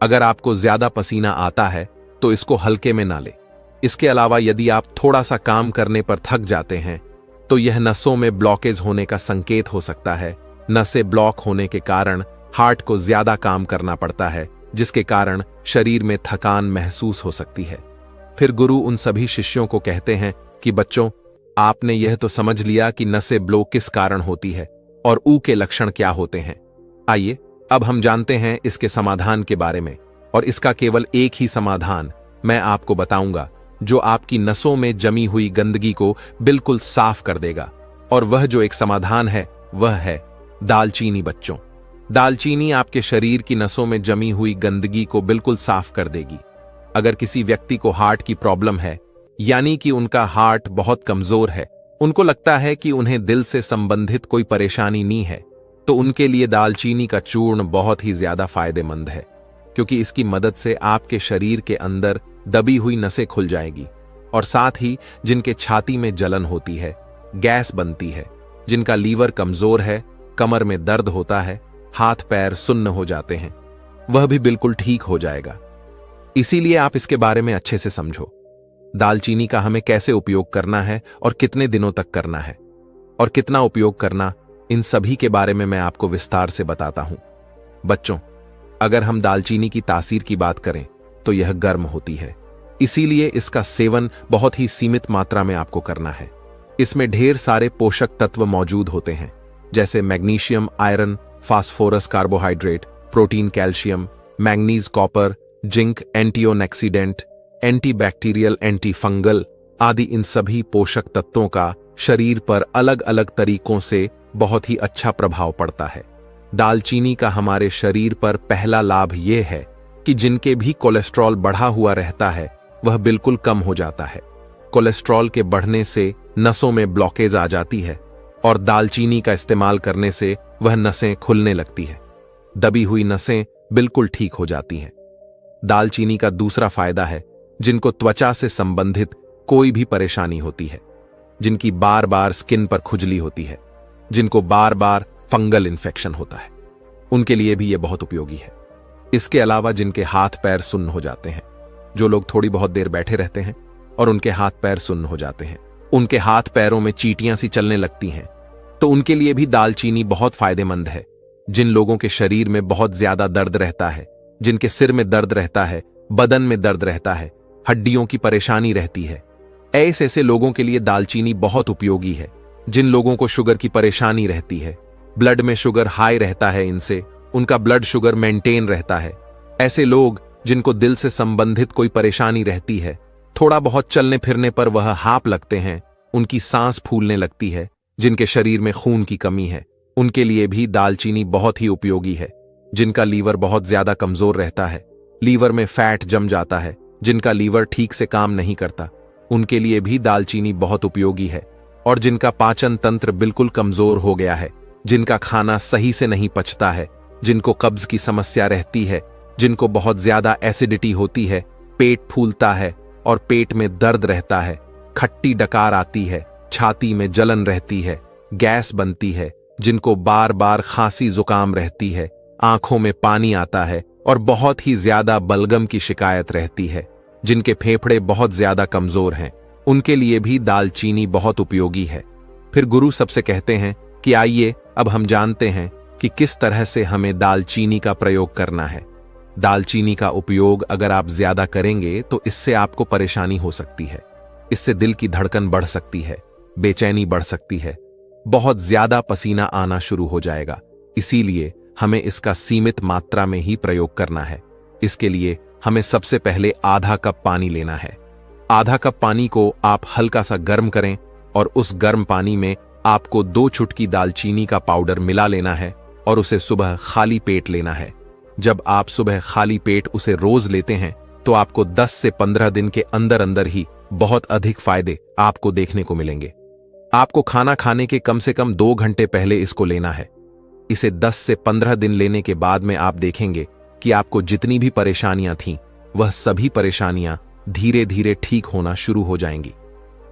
अगर आपको ज्यादा पसीना आता है तो इसको हल्के में ना ले। इसके अलावा यदि आप थोड़ा सा काम करने पर थक जाते हैं तो यह नसों में ब्लॉकेज होने का संकेत हो सकता है। नसें ब्लॉक होने के कारण हार्ट को ज्यादा काम करना पड़ता है, जिसके कारण शरीर में थकान महसूस हो सकती है। फिर गुरु उन सभी शिष्यों को कहते हैं कि बच्चों, आपने यह तो समझ लिया कि नसें ब्लॉक किस कारण होती है और ऊ के लक्षण क्या होते हैं। आइए अब हम जानते हैं इसके समाधान के बारे में, और इसका केवल एक ही समाधान मैं आपको बताऊंगा जो आपकी नसों में जमी हुई गंदगी को बिल्कुल साफ कर देगा। और वह जो एक समाधान है वह है दालचीनी। बच्चों, दालचीनी आपके शरीर की नसों में जमी हुई गंदगी को बिल्कुल साफ कर देगी। अगर किसी व्यक्ति को हार्ट की प्रॉब्लम है, यानी कि उनका हार्ट बहुत कमजोर है, उनको लगता है कि उन्हें दिल से संबंधित कोई परेशानी नहीं है, तो उनके लिए दालचीनी का चूर्ण बहुत ही ज्यादा फायदेमंद है, क्योंकि इसकी मदद से आपके शरीर के अंदर दबी हुई नसें खुल जाएगी। और साथ ही जिनके छाती में जलन होती है, गैस बनती है, जिनका लीवर कमजोर है, कमर में दर्द होता है, हाथ पैर सुन्न हो जाते हैं, वह भी बिल्कुल ठीक हो जाएगा। इसीलिए आप इसके बारे में अच्छे से समझो। दालचीनी का हमें कैसे उपयोग करना है और कितने दिनों तक करना है और कितना उपयोग करना, इन सभी के बारे में मैं आपको विस्तार से बताता हूं। बच्चों, अगर हम दालचीनी की तासीर की बात करें तो यह गर्म होती है, इसीलिए इसका सेवन बहुत ही सीमित मात्रा में आपको करना है। इसमें ढेर सारे पोषक तत्व मौजूद होते हैं, जैसे magnesium, iron, phosphorus, carbohydrate, protein, calcium, manganese, copper, zinc, antioxidant, antibacterial, antifungal आदि इन सभी पोषक तत्वों का शरीर पर अलग अलग तरीकों से बहुत ही अच्छा प्रभाव पड़ता है। दालचीनी का हमारे शरीर पर पहला लाभ यह है कि जिनके भी कोलेस्ट्रॉल बढ़ा हुआ रहता है वह बिल्कुल कम हो जाता है। कोलेस्ट्रॉल के बढ़ने से नसों में ब्लॉकेज आ जाती है और दालचीनी का इस्तेमाल करने से वह नसें खुलने लगती है। दबी हुई नसें बिल्कुल ठीक हो जाती हैं। दालचीनी का दूसरा फायदा है जिनको त्वचा से संबंधित कोई भी परेशानी होती है, जिनकी बार बार स्किन पर खुजली होती है, जिनको बार बार फंगल इन्फेक्शन होता है, उनके लिए भी यह बहुत उपयोगी है। इसके अलावा जिनके हाथ पैर सुन्न हो जाते हैं, जो लोग थोड़ी बहुत देर बैठे रहते हैं और उनके हाथ पैर सुन्न हो जाते हैं, उनके हाथ पैरों में चींटियां सी चलने लगती हैं, तो उनके लिए भी दालचीनी बहुत फायदेमंद है। जिन लोगों के शरीर में बहुत ज्यादा दर्द रहता है, जिनके सिर में दर्द रहता है, बदन में दर्द रहता है, हड्डियों की परेशानी रहती है, ऐसे लोगों के लिए दालचीनी बहुत उपयोगी है। जिन लोगों को शुगर की परेशानी रहती है, ब्लड में शुगर हाई रहता है, इनसे उनका ब्लड शुगर मेंटेन रहता है। ऐसे लोग जिनको दिल से संबंधित कोई परेशानी रहती है, थोड़ा बहुत चलने फिरने पर वह हाँप लगते हैं, उनकी सांस फूलने लगती है, जिनके शरीर में खून की कमी है, उनके लिए भी दालचीनी बहुत ही उपयोगी है। जिनका लीवर बहुत ज्यादा कमजोर रहता है, लीवर में फैट जम जाता है, जिनका लीवर ठीक से काम नहीं करता, उनके लिए भी दालचीनी बहुत उपयोगी है। और जिनका पाचन तंत्र बिल्कुल कमजोर हो गया है, जिनका खाना सही से नहीं पचता है, जिनको कब्ज की समस्या रहती है, जिनको बहुत ज्यादा एसिडिटी होती है, पेट फूलता है और पेट में दर्द रहता है, खट्टी डकार आती है, छाती में जलन रहती है, गैस बनती है, जिनको बार बार खांसी जुकाम रहती है, आंखों में पानी आता है और बहुत ही ज्यादा बलगम की शिकायत रहती है, जिनके फेफड़े बहुत ज्यादा कमजोर हैं, उनके लिए भी दालचीनी बहुत उपयोगी है। फिर गुरु सबसे कहते हैं कि आइए अब हम जानते हैं कि किस तरह से हमें दालचीनी का प्रयोग करना है। दालचीनी का उपयोग अगर आप ज्यादा करेंगे तो इससे आपको परेशानी हो सकती है। इससे दिल की धड़कन बढ़ सकती है, बेचैनी बढ़ सकती है, बहुत ज्यादा पसीना आना शुरू हो जाएगा। इसीलिए हमें इसका सीमित मात्रा में ही प्रयोग करना है। इसके लिए हमें सबसे पहले आधा कप पानी लेना है। आधा कप पानी को आप हल्का सा गर्म करें और उस गर्म पानी में आपको 2 चुटकी दालचीनी का पाउडर मिला लेना है और उसे सुबह खाली पेट लेना है। जब आप सुबह खाली पेट उसे रोज लेते हैं तो आपको 10 से 15 दिन के अंदर अंदर ही बहुत अधिक फायदे आपको देखने को मिलेंगे। आपको खाना खाने के कम से कम 2 घंटे पहले इसको लेना है। इसे 10 से 15 दिन लेने के बाद में आप देखेंगे कि आपको जितनी भी परेशानियां थीं, वह सभी परेशानियां धीरे धीरे ठीक होना शुरू हो जाएंगी।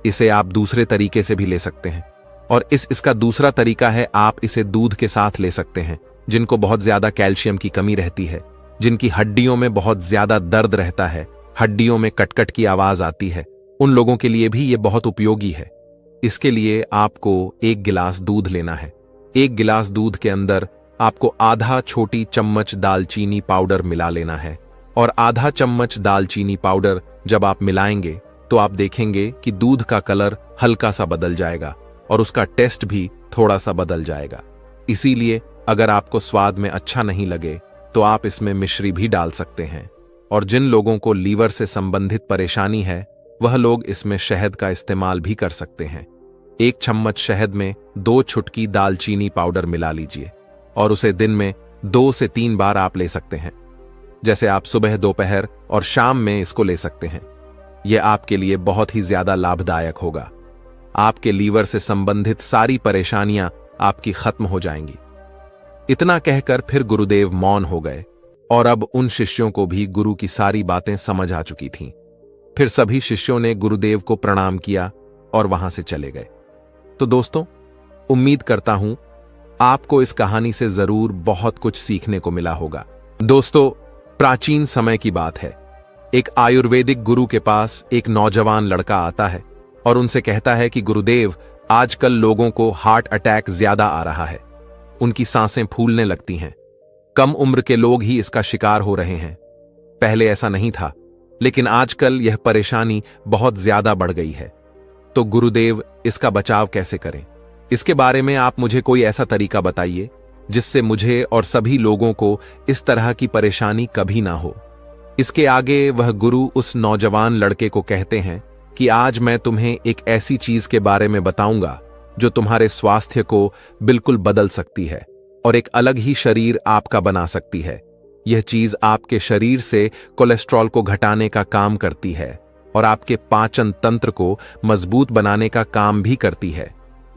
इसे आप दूसरे तरीके से भी ले सकते हैं और इसका दूसरा तरीका है आप इसे दूध के साथ ले सकते हैं। जिनको बहुत ज्यादा कैल्शियम की कमी रहती है, जिनकी हड्डियों में बहुत ज्यादा दर्द रहता है, हड्डियों में कटकट की आवाज आती है, उन लोगों के लिए भी ये बहुत उपयोगी है। इसके लिए आपको 1 गिलास दूध लेना है। 1 गिलास दूध के अंदर आपको आधा छोटी चम्मच दालचीनी पाउडर मिला लेना है और आधा चम्मच दालचीनी पाउडर जब आप मिलाएंगे तो आप देखेंगे कि दूध का कलर हल्का सा बदल जाएगा और उसका टेस्ट भी थोड़ा सा बदल जाएगा। इसीलिए अगर आपको स्वाद में अच्छा नहीं लगे तो आप इसमें मिश्री भी डाल सकते हैं। और जिन लोगों को लीवर से संबंधित परेशानी है, वह लोग इसमें शहद का इस्तेमाल भी कर सकते हैं। 1 चम्मच शहद में 2 चुटकी दालचीनी पाउडर मिला लीजिए और उसे दिन में 2 से 3 बार आप ले सकते हैं। जैसे आप सुबह, दोपहर और शाम में इसको ले सकते हैं। यह आपके लिए बहुत ही ज्यादा लाभदायक होगा। आपके लीवर से संबंधित सारी परेशानियां आपकी खत्म हो जाएंगी। इतना कहकर फिर गुरुदेव मौन हो गए और अब उन शिष्यों को भी गुरु की सारी बातें समझ आ चुकी थीं। फिर सभी शिष्यों ने गुरुदेव को प्रणाम किया और वहां से चले गए। तो दोस्तों, उम्मीद करता हूं आपको इस कहानी से जरूर बहुत कुछ सीखने को मिला होगा। दोस्तों, प्राचीन समय की बात है। एक आयुर्वेदिक गुरु के पास एक नौजवान लड़का आता है और उनसे कहता है कि गुरुदेव, आजकल लोगों को हार्ट अटैक ज्यादा आ रहा है, उनकी सांसें फूलने लगती हैं, कम उम्र के लोग ही इसका शिकार हो रहे हैं। पहले ऐसा नहीं था, लेकिन आजकल यह परेशानी बहुत ज्यादा बढ़ गई है। तो गुरुदेव, इसका बचाव कैसे करें? इसके बारे में आप मुझे कोई ऐसा तरीका बताइए जिससे मुझे और सभी लोगों को इस तरह की परेशानी कभी ना हो। इसके आगे वह गुरु उस नौजवान लड़के को कहते हैं कि आज मैं तुम्हें एक ऐसी चीज के बारे में बताऊंगा जो तुम्हारे स्वास्थ्य को बिल्कुल बदल सकती है और एक अलग ही शरीर आपका बना सकती है। यह चीज आपके शरीर से कोलेस्ट्रॉल को घटाने का काम करती है और आपके पाचन तंत्र को मजबूत बनाने का काम भी करती है।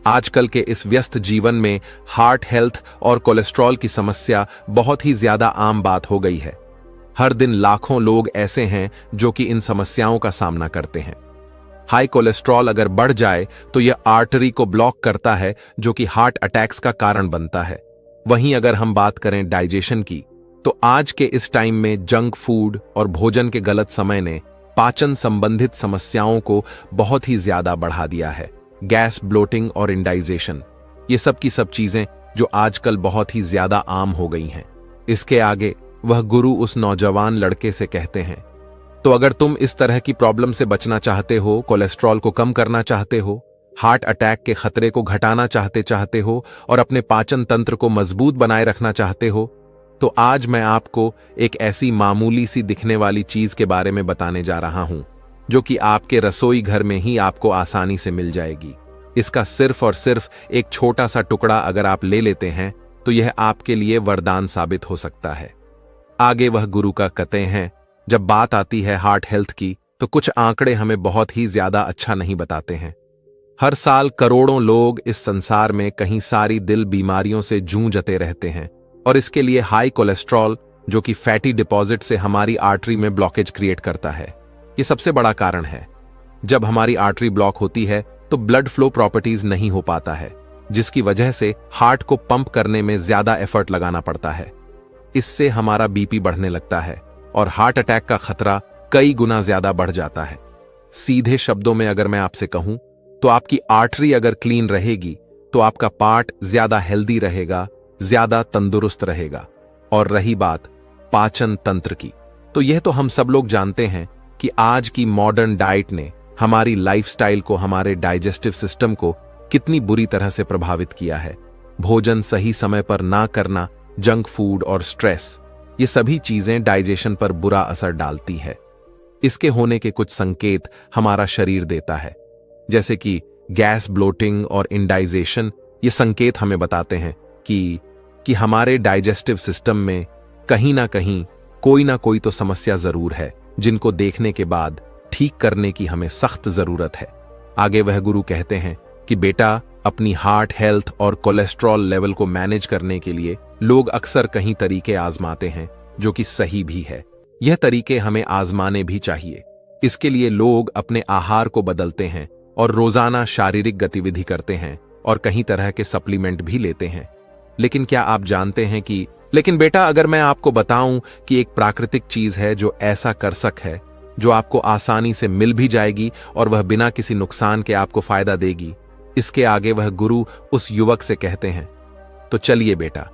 आजकल के इस व्यस्त जीवन में हार्ट हेल्थ और कोलेस्ट्रॉल की समस्या बहुत ही ज्यादा आम बात हो गई है। हर दिन लाखों लोग ऐसे हैं जो कि इन समस्याओं का सामना करते हैं। हाई कोलेस्ट्रॉल अगर बढ़ जाए तो यह आर्टरी को ब्लॉक करता है, जो कि हार्ट अटैक्स का कारण बनता है। वहीं अगर हम बात करें डाइजेशन की, तो आज के इस टाइम में जंक फूड और भोजन के गलत समय ने पाचन संबंधित समस्याओं को बहुत ही ज्यादा बढ़ा दिया है। गैस, ब्लोटिंग और इंडाइजेशन, ये सब की सब चीजें जो आजकल बहुत ही ज्यादा आम हो गई हैं। इसके आगे वह गुरु उस नौजवान लड़के से कहते हैं, तो अगर तुम इस तरह की प्रॉब्लम से बचना चाहते हो, कोलेस्ट्रॉल को कम करना चाहते हो, हार्ट अटैक के खतरे को घटाना चाहते हो और अपने पाचन तंत्र को मजबूत बनाए रखना चाहते हो, तो आज मैं आपको एक ऐसी मामूली सी दिखने वाली चीज के बारे में बताने जा रहा हूं, जो कि आपके रसोई घर में ही आपको आसानी से मिल जाएगी। इसका सिर्फ और सिर्फ एक छोटा सा टुकड़ा अगर आप ले लेते हैं तो यह आपके लिए वरदान साबित हो सकता है। आगे वह गुरु का कहते हैं, जब बात आती है हार्ट हेल्थ की, तो कुछ आंकड़े हमें बहुत ही ज्यादा अच्छा नहीं बताते हैं। हर साल करोड़ों लोग इस संसार में कहीं सारी दिल बीमारियों से जूझते रहते हैं, और इसके लिए हाई कोलेस्ट्रॉल, जो कि फैटी डिपॉजिट से हमारी आर्टरी में ब्लॉकेज क्रिएट करता है, ये सबसे बड़ा कारण है। जब हमारी आर्टरी ब्लॉक होती है तो ब्लड फ्लो प्रॉपर्टीज नहीं हो पाता है, जिसकी वजह से हार्ट को पंप करने में ज्यादा एफर्ट लगाना पड़ता है। इससे हमारा बीपी बढ़ने लगता है और हार्ट अटैक का खतरा कई गुना ज्यादा बढ़ जाता है। सीधे शब्दों में अगर मैं आपसे कहूं, तो आपकी आर्टरी अगर क्लीन रहेगी तो आपका पार्ट ज्यादा हेल्दी रहेगा, ज्यादा तंदुरुस्त रहेगा। और रही बात पाचन तंत्र की, तो यह तो हम सब लोग जानते हैं कि आज की मॉडर्न डाइट ने हमारी लाइफस्टाइल को, हमारे डाइजेस्टिव सिस्टम को कितनी बुरी तरह से प्रभावित किया है। भोजन सही समय पर ना करना, जंक फूड और स्ट्रेस, ये सभी चीजें डाइजेशन पर बुरा असर डालती है। इसके होने के कुछ संकेत हमारा शरीर देता है, जैसे कि गैस, ब्लोटिंग और इंडाइजेशन। ये संकेत हमें बताते हैं कि हमारे डाइजेस्टिव सिस्टम में कहीं ना कोई तो समस्या जरूर है, जिनको देखने के बाद ठीक करने की हमें सख्त जरूरत है। आगे वह गुरु कहते हैं कि बेटा, अपनी हार्ट हेल्थ और कोलेस्ट्रॉल लेवल को मैनेज करने के लिए लोग अक्सर कई तरीके आजमाते हैं, जो कि सही भी है। यह तरीके हमें आजमाने भी चाहिए। इसके लिए लोग अपने आहार को बदलते हैं और रोजाना शारीरिक गतिविधि करते हैं और कई तरह के सप्लीमेंट भी लेते हैं। लेकिन क्या आप जानते हैं कि लेकिन बेटा, अगर मैं आपको बताऊं कि एक प्राकृतिक चीज है जो ऐसा कर है, जो आपको आसानी से मिल भी जाएगी और वह बिना किसी नुकसान के आपको फायदा देगी। इसके आगे वह गुरु उस युवक से कहते हैं, तो चलिए बेटा,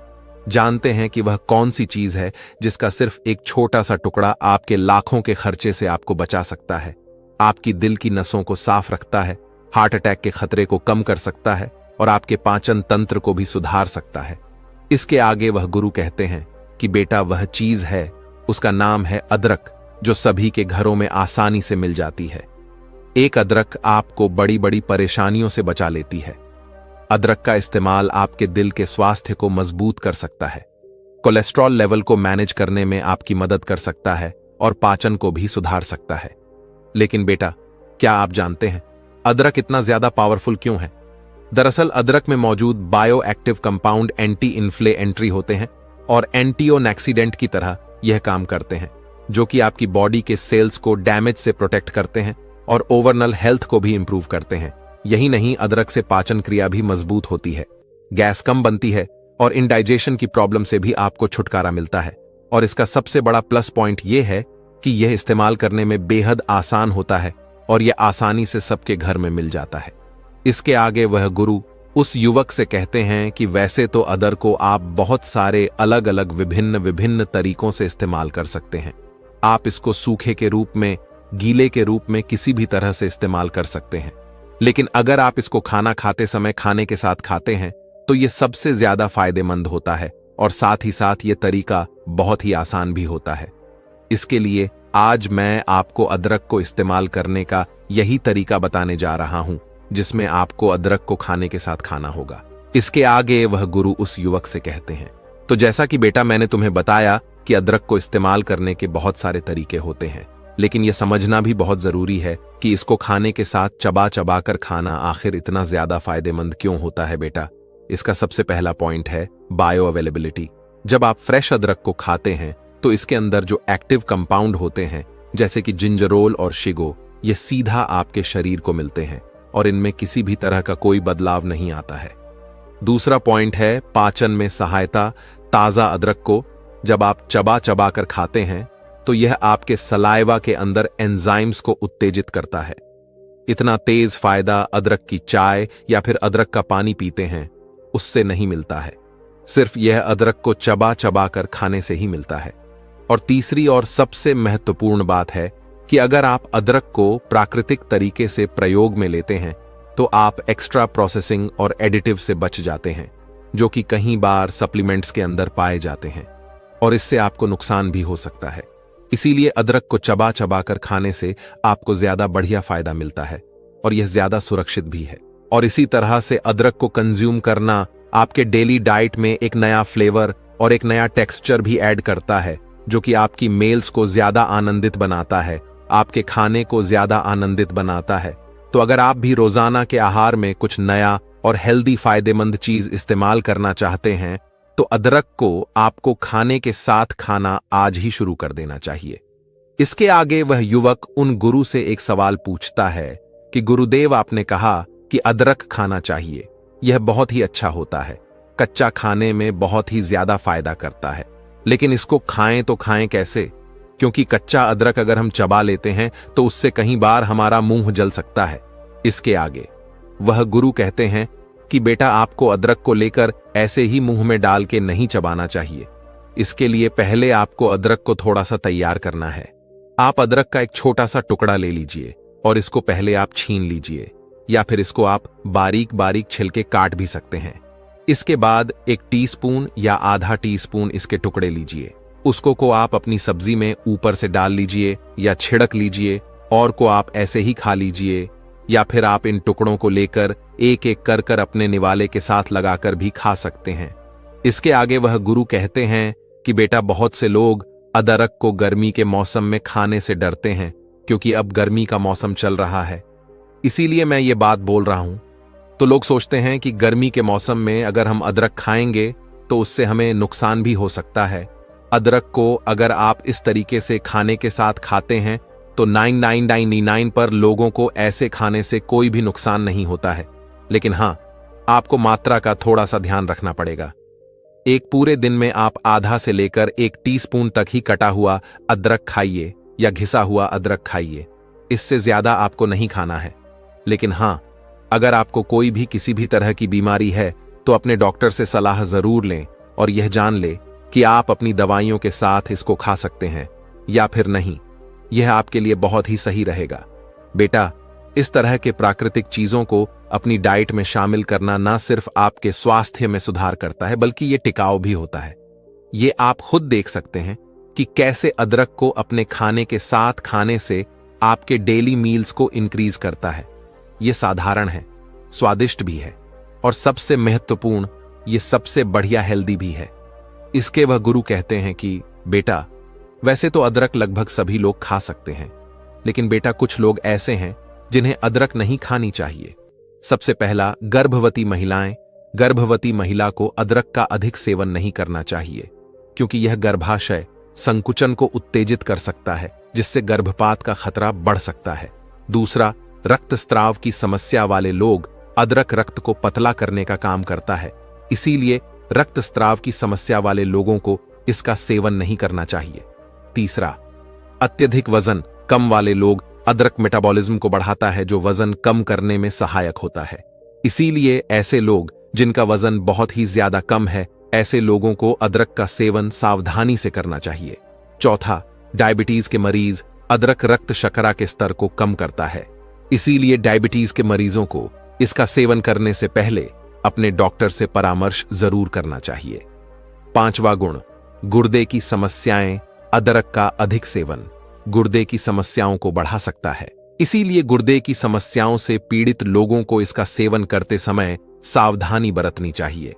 जानते हैं कि वह कौन सी चीज है जिसका सिर्फ एक छोटा सा टुकड़ा आपके लाखों के खर्चे से आपको बचा सकता है, आपकी दिल की नसों को साफ रखता है, हार्ट अटैक के खतरे को कम कर सकता है और आपके पाचन तंत्र को भी सुधार सकता है। इसके आगे वह गुरु कहते हैं कि बेटा, वह चीज है, उसका नाम है अदरक, जो सभी के घरों में आसानी से मिल जाती है। एक अदरक आपको बड़ी बड़ी परेशानियों से बचा लेती है। अदरक का इस्तेमाल आपके दिल के स्वास्थ्य को मजबूत कर सकता है, कोलेस्ट्रॉल लेवल को मैनेज करने में आपकी मदद कर सकता है और पाचन को भी सुधार सकता है। लेकिन बेटा, क्या आप जानते हैं अदरक इतना ज्यादा पावरफुल क्यों है? दरअसल अदरक में मौजूद bio active compound anti inflammatory होते हैं और एंटीओक्सीडेंट की तरह यह काम करते हैं, जो कि आपकी बॉडी के सेल्स को डैमेज से प्रोटेक्ट करते हैं और ओवरऑल हेल्थ को भी इंप्रूव करते हैं। यही नहीं, अदरक से पाचन क्रिया भी मजबूत होती है, गैस कम बनती है और इंडाइजेशन की प्रॉब्लम से भी आपको छुटकारा मिलता है। और इसका सबसे बड़ा प्लस पॉइंट यह है कि यह इस्तेमाल करने में बेहद आसान होता है और यह आसानी से सबके घर में मिल जाता है। इसके आगे वह गुरु उस युवक से कहते हैं कि वैसे तो अदरक को आप बहुत सारे अलग अलग विभिन्न तरीकों से इस्तेमाल कर सकते हैं। आप इसको सूखे के रूप में, गीले के रूप में, किसी भी तरह से इस्तेमाल कर सकते हैं। लेकिन अगर आप इसको खाना खाते समय खाने के साथ खाते हैं तो यह सबसे ज्यादा फायदेमंद होता है और साथ ही साथ ये तरीका बहुत ही आसान भी होता है। इसके लिए आज मैं आपको अदरक को इस्तेमाल करने का यही तरीका बताने जा रहा हूं, जिसमें आपको अदरक को खाने के साथ खाना होगा। इसके आगे वह गुरु उस युवक से कहते हैं, तो जैसा कि बेटा मैंने तुम्हें बताया कि अदरक को इस्तेमाल करने के बहुत सारे तरीके होते हैं, लेकिन यह समझना भी बहुत जरूरी है कि इसको खाने के साथ चबा चबा कर खाना आखिर इतना ज्यादा फायदेमंद क्यों होता है बेटा। इसका सबसे पहला पॉइंट है बायो अवेलेबिलिटी। जब आप फ्रेश अदरक को खाते हैं तो इसके अंदर जो एक्टिव कंपाउंड होते हैं जैसे कि जिंजरोल और शिगो, ये सीधा आपके शरीर को मिलते हैं और इनमें किसी भी तरह का कोई बदलाव नहीं आता है। दूसरा पॉइंट है पाचन में सहायता। ताजा अदरक को जब आप चबा चबा कर खाते हैं तो यह आपके सलाइवा के अंदर एंजाइम्स को उत्तेजित करता है। इतना तेज फायदा अदरक की चाय या फिर अदरक का पानी पीते हैं उससे नहीं मिलता है, सिर्फ यह अदरक को चबा चबा कर खाने से ही मिलता है। और तीसरी और सबसे महत्वपूर्ण बात है कि अगर आप अदरक को प्राकृतिक तरीके से प्रयोग में लेते हैं तो आप एक्स्ट्रा प्रोसेसिंग और एडिटिव से बच जाते हैं जो कि कई बार सप्लीमेंट्स के अंदर पाए जाते हैं और इससे आपको नुकसान भी हो सकता है। इसीलिए अदरक को चबा चबा कर खाने से आपको ज्यादा बढ़िया फायदा मिलता है और यह ज्यादा सुरक्षित भी है। और इसी तरह से अदरक को कंज्यूम करना आपके डेली डाइट में एक नया फ्लेवर और एक नया टेक्सचर भी ऐड करता है जो कि आपकी मील्स को ज्यादा आनंदित बनाता है, आपके खाने को ज्यादा आनंदित बनाता है। तो अगर आप भी रोजाना के आहार में कुछ नया और हेल्दी फायदेमंद चीज इस्तेमाल करना चाहते हैं तो अदरक को आपको खाने के साथ खाना आज ही शुरू कर देना चाहिए। इसके आगे वह युवक उन गुरु से एक सवाल पूछता है कि गुरुदेव, आपने कहा कि अदरक खाना चाहिए, यह बहुत ही अच्छा होता है, कच्चा खाने में बहुत ही ज्यादा फायदा करता है, लेकिन इसको खाएं तो खाएं कैसे? क्योंकि कच्चा अदरक अगर हम चबा लेते हैं तो उससे कई बार हमारा मुंह जल सकता है। इसके आगे वह गुरु कहते हैं कि बेटा, आपको अदरक को लेकर ऐसे ही मुंह में डाल के नहीं चबाना चाहिए। इसके लिए पहले आपको अदरक को थोड़ा सा तैयार करना है। आप अदरक का एक छोटा सा टुकड़ा ले लीजिए और इसको पहले आप छीन लीजिए या फिर इसको आप बारीक बारीक छिलके काट भी सकते हैं। इसके बाद 1 टीस्पून या आधा टीस्पून इसके टुकड़े लीजिए, उसको को आप अपनी सब्जी में ऊपर से डाल लीजिए या छिड़क लीजिए और को आप ऐसे ही खा लीजिए या फिर आप इन टुकड़ों को लेकर एक एक कर कर अपने निवाले के साथ लगाकर भी खा सकते हैं। इसके आगे वह गुरु कहते हैं कि बेटा, बहुत से लोग अदरक को गर्मी के मौसम में खाने से डरते हैं क्योंकि अब गर्मी का मौसम चल रहा है, इसीलिए मैं ये बात बोल रहा हूं। तो लोग सोचते हैं कि गर्मी के मौसम में अगर हम अदरक खाएंगे तो उससे हमें नुकसान भी हो सकता है। अदरक को अगर आप इस तरीके से खाने के साथ खाते हैं तो 9999 पर लोगों को ऐसे खाने से कोई भी नुकसान नहीं होता है, लेकिन हां, आपको मात्रा का थोड़ा सा ध्यान रखना पड़ेगा। एक पूरे दिन में आप आधा से लेकर 1 टीस्पून तक ही कटा हुआ अदरक खाइए या घिसा हुआ अदरक खाइए, इससे ज्यादा आपको नहीं खाना है। लेकिन हां, अगर आपको कोई भी किसी भी तरह की बीमारी है तो अपने डॉक्टर से सलाह जरूर लें और यह जान ले कि आप अपनी दवाइयों के साथ इसको खा सकते हैं या फिर नहीं। यह आपके लिए बहुत ही सही रहेगा। बेटा, इस तरह के प्राकृतिक चीजों को अपनी डाइट में शामिल करना न सिर्फ आपके स्वास्थ्य में सुधार करता है बल्कि यह टिकाऊ भी होता है। ये आप खुद देख सकते हैं कि कैसे अदरक को अपने खाने के साथ खाने से आपके डेली मील्स को इंक्रीज करता है। यह साधारण है, स्वादिष्ट भी है और सबसे महत्वपूर्ण, यह सबसे बढ़िया हेल्दी भी है। इसके वह गुरु कहते हैं कि बेटा, वैसे तो अदरक लगभग सभी लोग खा सकते हैं, लेकिन बेटा कुछ लोग ऐसे हैं जिन्हें अदरक नहीं खानी चाहिए। सबसे पहला, गर्भवती महिलाएं। गर्भवती महिला को अदरक का अधिक सेवन नहीं करना चाहिए क्योंकि यह गर्भाशय संकुचन को उत्तेजित कर सकता है जिससे गर्भपात का खतरा बढ़ सकता है। दूसरा, रक्तस्राव की समस्या वाले लोग, अदरक रक्त को पतला करने का काम करता है, इसीलिए रक्तस्राव की समस्या वाले लोगों को इसका सेवन नहीं करना चाहिए। तीसरा, अत्यधिक वजन कम वाले लोग, अदरक मेटाबॉलिज्म को बढ़ाता है जो वजन कम करने में सहायक होता है, इसीलिए ऐसे लोग जिनका वजन बहुत ही ज्यादा कम है, ऐसे लोगों को अदरक का सेवन सावधानी से करना चाहिए। चौथा, डायबिटीज के मरीज, अदरक रक्त शर्करा के स्तर को कम करता है, इसीलिए डायबिटीज के मरीजों को इसका सेवन करने से पहले अपने डॉक्टर से परामर्श जरूर करना चाहिए। पांचवा गुण, गुर्दे की समस्याएं। अदरक का अधिक सेवन गुर्दे की समस्याओं को बढ़ा सकता है, इसीलिए गुर्दे की समस्याओं से पीड़ित लोगों को इसका सेवन करते समय सावधानी बरतनी चाहिए।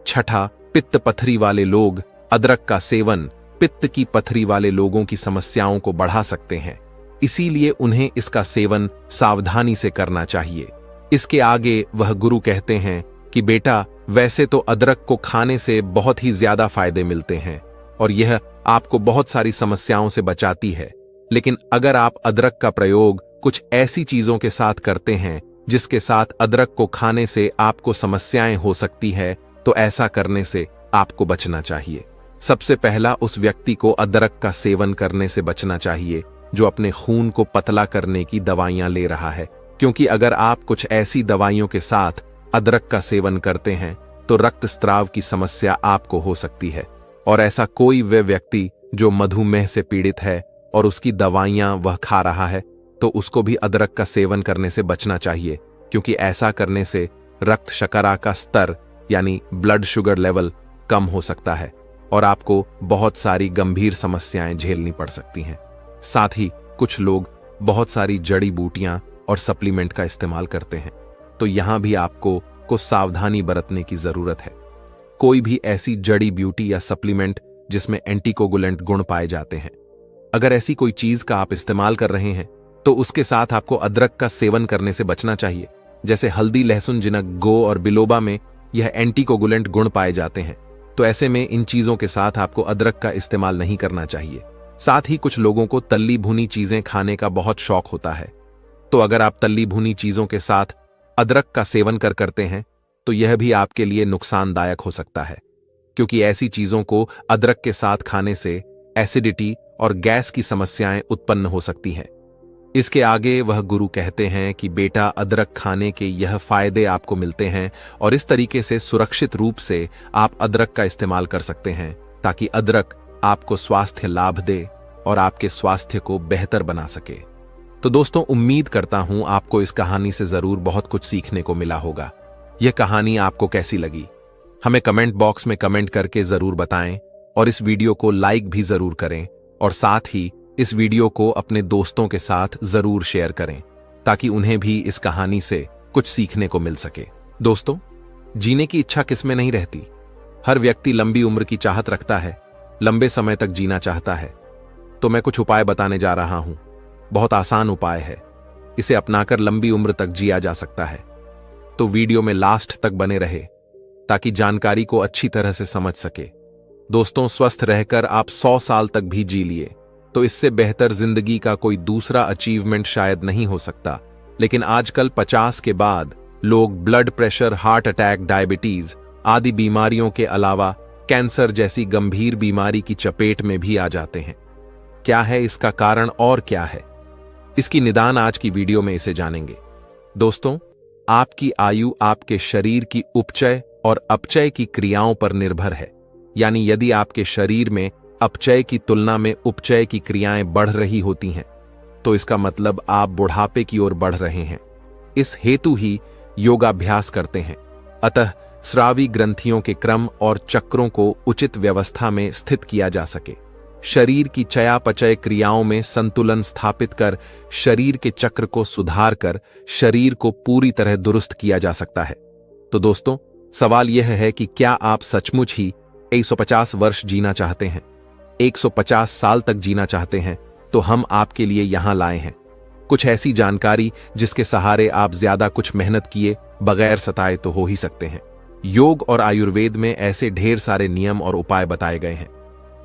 छठा, पित्त पथरी वाले लोग, अदरक का सेवन पित्त की पथरी वाले लोगों की समस्याओं को बढ़ा सकते हैं, इसीलिए उन्हें इसका सेवन सावधानी से करना चाहिए। इसके आगे वह गुरु कहते हैं कि बेटा, वैसे तो अदरक को खाने से बहुत ही ज्यादा फायदे मिलते हैं और यह आपको बहुत सारी समस्याओं से बचाती है, लेकिन अगर आप अदरक का प्रयोग कुछ ऐसी चीजों के साथ करते हैं जिसके साथ अदरक को खाने से आपको समस्याएं हो सकती है, तो ऐसा करने से आपको बचना चाहिए। सबसे पहला, उस व्यक्ति को अदरक का सेवन करने से बचना चाहिए जो अपने खून को पतला करने की दवाइयां ले रहा है, क्योंकि अगर आप कुछ ऐसी दवाइयों के साथ अदरक का सेवन करते हैं तो रक्तस्राव की समस्या आपको हो सकती है। और ऐसा कोई वह व्यक्ति जो मधुमेह से पीड़ित है और उसकी दवाइयां वह खा रहा है, तो उसको भी अदरक का सेवन करने से बचना चाहिए, क्योंकि ऐसा करने से रक्त शर्करा का स्तर यानी ब्लड शुगर लेवल कम हो सकता है और आपको बहुत सारी गंभीर समस्याएं झेलनी पड़ सकती हैं। साथ ही कुछ लोग बहुत सारी जड़ी बूटियां और सप्लीमेंट का इस्तेमाल करते हैं, तो यहां भी आपको कुछ सावधानी बरतने की जरूरत है। कोई भी ऐसी जड़ी ब्यूटी या सप्लीमेंट जिसमें एंटीकोगुलेंट गुण पाए जाते हैं, अगर ऐसी कोई चीज का आप इस्तेमाल कर रहे हैं तो उसके साथ आपको अदरक का सेवन करने से बचना चाहिए। जैसे हल्दी, लहसुन, जिनक, गो और बिलोबा में यह एंटीकोगुलेंट गुण पाए जाते हैं, तो ऐसे में इन चीजों के साथ आपको अदरक का इस्तेमाल नहीं करना चाहिए। साथ ही कुछ लोगों को तली भुनी चीजें खाने का बहुत शौक होता है, तो अगर आप तली भुनी चीजों के साथ अदरक का सेवन करते हैं तो यह भी आपके लिए नुकसानदायक हो सकता है, क्योंकि ऐसी चीजों को अदरक के साथ खाने से एसिडिटी और गैस की समस्याएं उत्पन्न हो सकती हैं। इसके आगे वह गुरु कहते हैं कि बेटा, अदरक खाने के यह फायदे आपको मिलते हैं और इस तरीके से सुरक्षित रूप से आप अदरक का इस्तेमाल कर सकते हैं ताकि अदरक आपको स्वास्थ्य लाभ दे और आपके स्वास्थ्य को बेहतर बना सके। तो दोस्तों, उम्मीद करता हूं आपको इस कहानी से जरूर बहुत कुछ सीखने को मिला होगा। यह कहानी आपको कैसी लगी हमें कमेंट बॉक्स में कमेंट करके जरूर बताएं और इस वीडियो को लाइक भी जरूर करें और साथ ही इस वीडियो को अपने दोस्तों के साथ जरूर शेयर करें ताकि उन्हें भी इस कहानी से कुछ सीखने को मिल सके। दोस्तों, जीने की इच्छा किसमें नहीं रहती। हर व्यक्ति लंबी उम्र की चाहत रखता है, लंबे समय तक जीना चाहता है। तो मैं कुछ उपाय बताने जा रहा हूं। बहुत आसान उपाय है, इसे अपनाकर लंबी उम्र तक जिया जा सकता है। तो वीडियो में लास्ट तक बने रहे ताकि जानकारी को अच्छी तरह से समझ सके। दोस्तों, स्वस्थ रहकर आप 100 साल तक भी जी लिए तो इससे बेहतर जिंदगी का कोई दूसरा अचीवमेंट शायद नहीं हो सकता। लेकिन आजकल 50 के बाद लोग blood pressure, heart attack, diabetes आदि बीमारियों के अलावा कैंसर जैसी गंभीर बीमारी की चपेट में भी आ जाते हैं। क्या है इसका कारण और क्या है, इसकी निदान आज की वीडियो में इसे जानेंगे। दोस्तों, आपकी आयु आपके शरीर की उपचय और अपचय की क्रियाओं पर निर्भर है। यानी यदि आपके शरीर में अपचय की तुलना में उपचय की क्रियाएं बढ़ रही होती हैं, तो इसका मतलब आप बुढ़ापे की ओर बढ़ रहे हैं। इस हेतु ही योगाभ्यास करते हैं। अतः स्रावी ग्रंथियों के क्रम और चक्रों को उचित व्यवस्था में स्थित किया जा सके, शरीर की चयापचय क्रियाओं में संतुलन स्थापित कर शरीर के चक्र को सुधार कर शरीर को पूरी तरह दुरुस्त किया जा सकता है। तो दोस्तों, सवाल यह है कि क्या आप सचमुच ही 150 वर्ष जीना चाहते हैं, 150 साल तक जीना चाहते हैं? तो हम आपके लिए यहां लाए हैं कुछ ऐसी जानकारी जिसके सहारे आप ज्यादा कुछ मेहनत किए बगैर सताए तो हो ही सकते हैं। योग और आयुर्वेद में ऐसे ढेर सारे नियम और उपाय बताए गए हैं,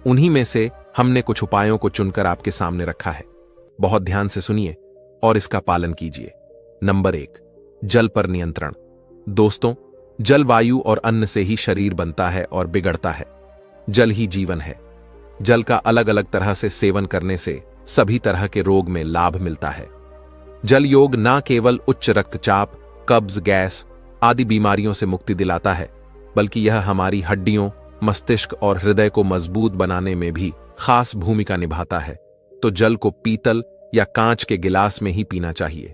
उन्हीं में से हमने कुछ उपायों को चुनकर आपके सामने रखा है। बहुत ध्यान से सुनिए और इसका पालन कीजिए। नंबर 1, जल पर नियंत्रण। दोस्तों, जल वायु और अन्न से ही शरीर बनता है और बिगड़ता है। जल ही जीवन है। जल का अलग अलग तरह से सेवन करने से सभी तरह के रोग में लाभ मिलता है। जल योग न केवल उच्च रक्तचाप, कब्ज, गैस आदि बीमारियों से मुक्ति दिलाता है, बल्कि यह हमारी हड्डियों, मस्तिष्क और हृदय को मजबूत बनाने में भी खास भूमिका निभाता है। तो जल को पीतल या कांच के गिलास में ही पीना चाहिए।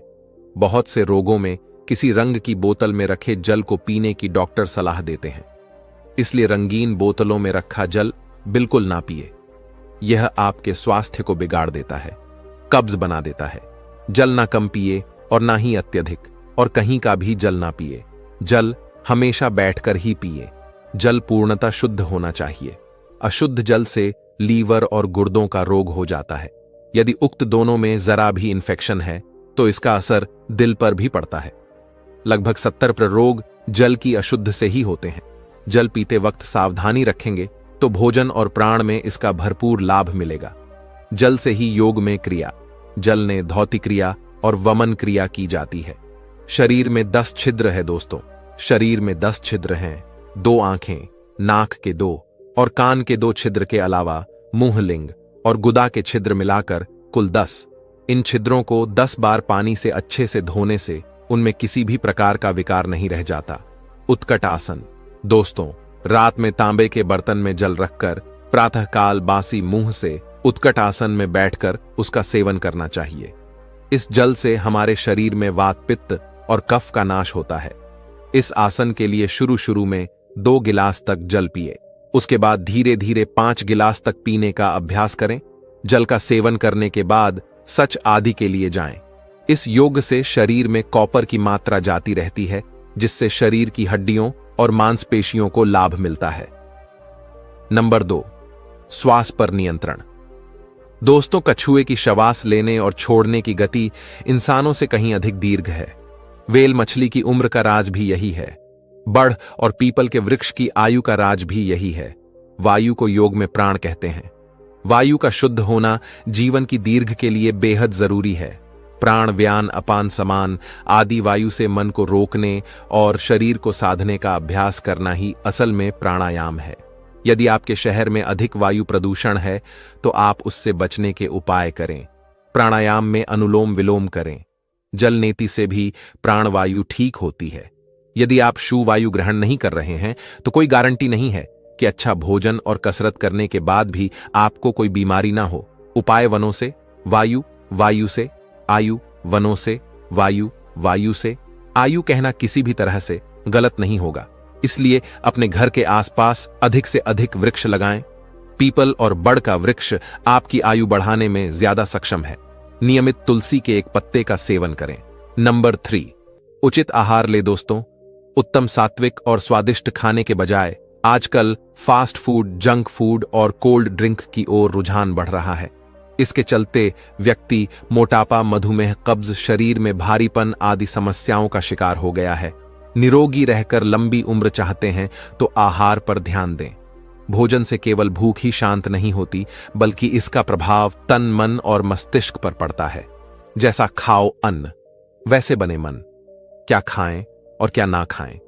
बहुत से रोगों में किसी रंग की बोतल में रखे जल को पीने की डॉक्टर सलाह देते हैं, इसलिए रंगीन बोतलों में रखा जल बिल्कुल ना पिए। यह आपके स्वास्थ्य को बिगाड़ देता है, कब्ज बना देता है। जल ना कम पिए और ना ही अत्यधिक, और कहीं का भी जल ना पिए। जल हमेशा बैठकर ही पिए। जल पूर्णतः शुद्ध होना चाहिए। अशुद्ध जल से लीवर और गुर्दों का रोग हो जाता है। यदि उक्त दोनों में जरा भी इन्फेक्शन है तो इसका असर दिल पर भी पड़ता है। लगभग 70% रोग जल की अशुद्ध से ही होते हैं। जल पीते वक्त सावधानी रखेंगे तो भोजन और प्राण में इसका भरपूर लाभ मिलेगा। जल से ही योग में क्रिया, जल ने धौति क्रिया और वमन क्रिया की जाती है। शरीर में 10 छिद्र है दोस्तों, शरीर में 10 छिद्र हैं। 2 आंखें, नाक के 2 और कान के 2 छिद्र के अलावा मुंह, लिंग और गुदा के छिद्र मिलाकर कुल 10। इन छिद्रों को 10 बार पानी से अच्छे से धोने से उनमें किसी भी प्रकार का विकार नहीं रह जाता। उत्कट आसन दोस्तों, रात में तांबे के बर्तन में जल रखकर प्रातःकाल बासी मुंह से उत्कट आसन में बैठकर उसका सेवन करना चाहिए। इस जल से हमारे शरीर में वात, पित्त और कफ का नाश होता है। इस आसन के लिए शुरू में 2 गिलास तक जल पिए, उसके बाद धीरे धीरे 5 गिलास तक पीने का अभ्यास करें। जल का सेवन करने के बाद सच आदि के लिए जाएं। इस योग से शरीर में कॉपर की मात्रा जाती रहती है, जिससे शरीर की हड्डियों और मांसपेशियों को लाभ मिलता है। नंबर 2, श्वास पर नियंत्रण। दोस्तों, कछुए की श्वास लेने और छोड़ने की गति इंसानों से कहीं अधिक दीर्घ है। वेल मछली की उम्र का राज भी यही है। बड़ और पीपल के वृक्ष की आयु का राज भी यही है। वायु को योग में प्राण कहते हैं। वायु का शुद्ध होना जीवन की दीर्घ के लिए बेहद जरूरी है। प्राण, व्यान, अपान, समान आदि वायु से मन को रोकने और शरीर को साधने का अभ्यास करना ही असल में प्राणायाम है। यदि आपके शहर में अधिक वायु प्रदूषण है तो आप उससे बचने के उपाय करें। प्राणायाम में अनुलोम विलोम करें। जल नेति से भी प्राणवायु ठीक होती है। यदि आप शू वायु ग्रहण नहीं कर रहे हैं तो कोई गारंटी नहीं है कि अच्छा भोजन और कसरत करने के बाद भी आपको कोई बीमारी ना हो। उपाय वनों से वायु, वायु से आयु, वनों से वायु, वायु से आयु कहना किसी भी तरह से गलत नहीं होगा। इसलिए अपने घर के आसपास अधिक से अधिक वृक्ष लगाएं। पीपल और बड़ का वृक्ष आपकी आयु बढ़ाने में ज्यादा सक्षम है। नियमित तुलसी के एक पत्ते का सेवन करें। नंबर 3, उचित आहार ले दोस्तों। उत्तम सात्विक और स्वादिष्ट खाने के बजाय आजकल फास्ट फूड, जंक फूड और कोल्ड ड्रिंक की ओर रुझान बढ़ रहा है। इसके चलते व्यक्ति मोटापा, मधुमेह, कब्ज, शरीर में भारीपन आदि समस्याओं का शिकार हो गया है। निरोगी रहकर लंबी उम्र चाहते हैं तो आहार पर ध्यान दें। भोजन से केवल भूख ही शांत नहीं होती, बल्कि इसका प्रभाव तन, मन और मस्तिष्क पर पड़ता है। जैसा खाओ अन्न, वैसे बने मन। क्या खाएं और क्या ना खाएं,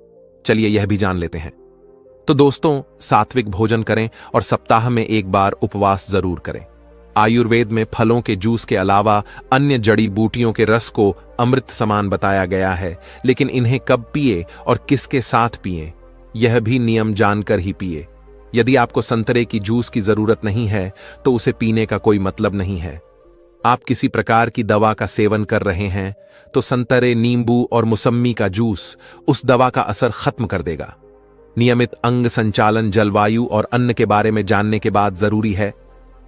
चलिए यह भी जान लेते हैं। तो दोस्तों, सात्विक भोजन करें और सप्ताह में 1 बार उपवास जरूर करें। आयुर्वेद में फलों के जूस के अलावा अन्य जड़ी बूटियों के रस को अमृत समान बताया गया है, लेकिन इन्हें कब पिए और किसके साथ पिए, यह भी नियम जानकर ही पिए। यदि आपको संतरे की जूस की जरूरत नहीं है तो उसे पीने का कोई मतलब नहीं है। आप किसी प्रकार की दवा का सेवन कर रहे हैं तो संतरे, नींबू और मुसम्मी का जूस उस दवा का असर खत्म कर देगा। नियमित अंग संचालन, जलवायु और अन्न के बारे में जानने के बाद जरूरी है।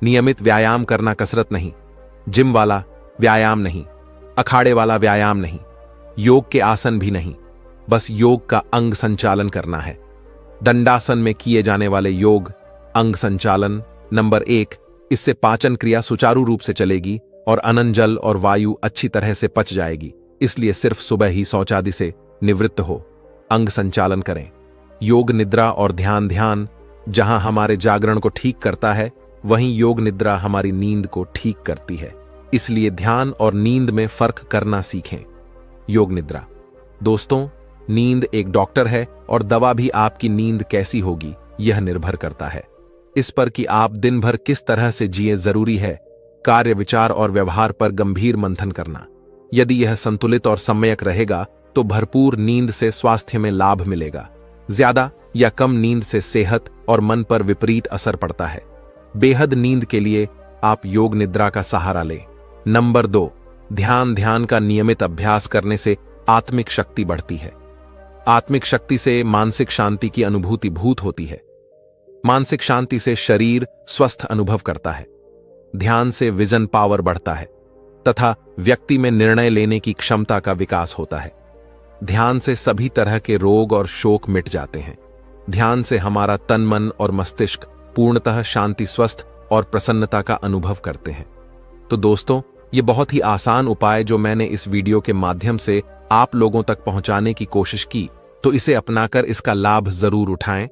नियमित व्यायाम करना कसरत नहीं, जिम वाला व्यायाम नहीं, अखाड़े वाला व्यायाम नहीं, योग के आसन भी नहीं, बस योग का अंग संचालन करना है। दंडासन में किए जाने वाले योग अंग संचालन। नंबर 1, इससे पाचन क्रिया सुचारू रूप से चलेगी और अन्न, जल और वायु अच्छी तरह से पच जाएगी। इसलिए सिर्फ सुबह ही शौचादि से निवृत्त हो अंग संचालन करें। योग निद्रा और ध्यान जहां हमारे जागरण को ठीक करता है, वहीं योग निद्रा हमारी नींद को ठीक करती है। इसलिए ध्यान और नींद में फर्क करना सीखें। योग निद्रा दोस्तों, नींद एक डॉक्टर है और दवा भी आपकी नींद कैसी होगी यह निर्भर करता है इस पर कि आप दिन भर किस तरह से जिए। जरूरी है कार्य, विचार और व्यवहार पर गंभीर मंथन करना। यदि यह संतुलित और सम्यक रहेगा तो भरपूर नींद से स्वास्थ्य में लाभ मिलेगा। ज्यादा या कम नींद से सेहत और मन पर विपरीत असर पड़ता है। बेहद नींद के लिए आप योग निद्रा का सहारा लें। नंबर 2, ध्यान का नियमित अभ्यास करने से आत्मिक शक्ति बढ़ती है। आत्मिक शक्ति से मानसिक शांति की अनुभूति भूत होती है। मानसिक शांति से शरीर स्वस्थ अनुभव करता है। ध्यान से विजन पावर बढ़ता है तथा व्यक्ति में निर्णय लेने की क्षमता का विकास होता है। ध्यान से सभी तरह के रोग और शोक मिट जाते हैं। ध्यान से हमारा तन, मन और मस्तिष्क पूर्णतः शांति, स्वस्थ और प्रसन्नता का अनुभव करते हैं। तो दोस्तों, ये बहुत ही आसान उपाय जो मैंने इस वीडियो के माध्यम से आप लोगों तक पहुंचाने की कोशिश की, तो इसे अपनाकर इसका लाभ जरूर उठाएं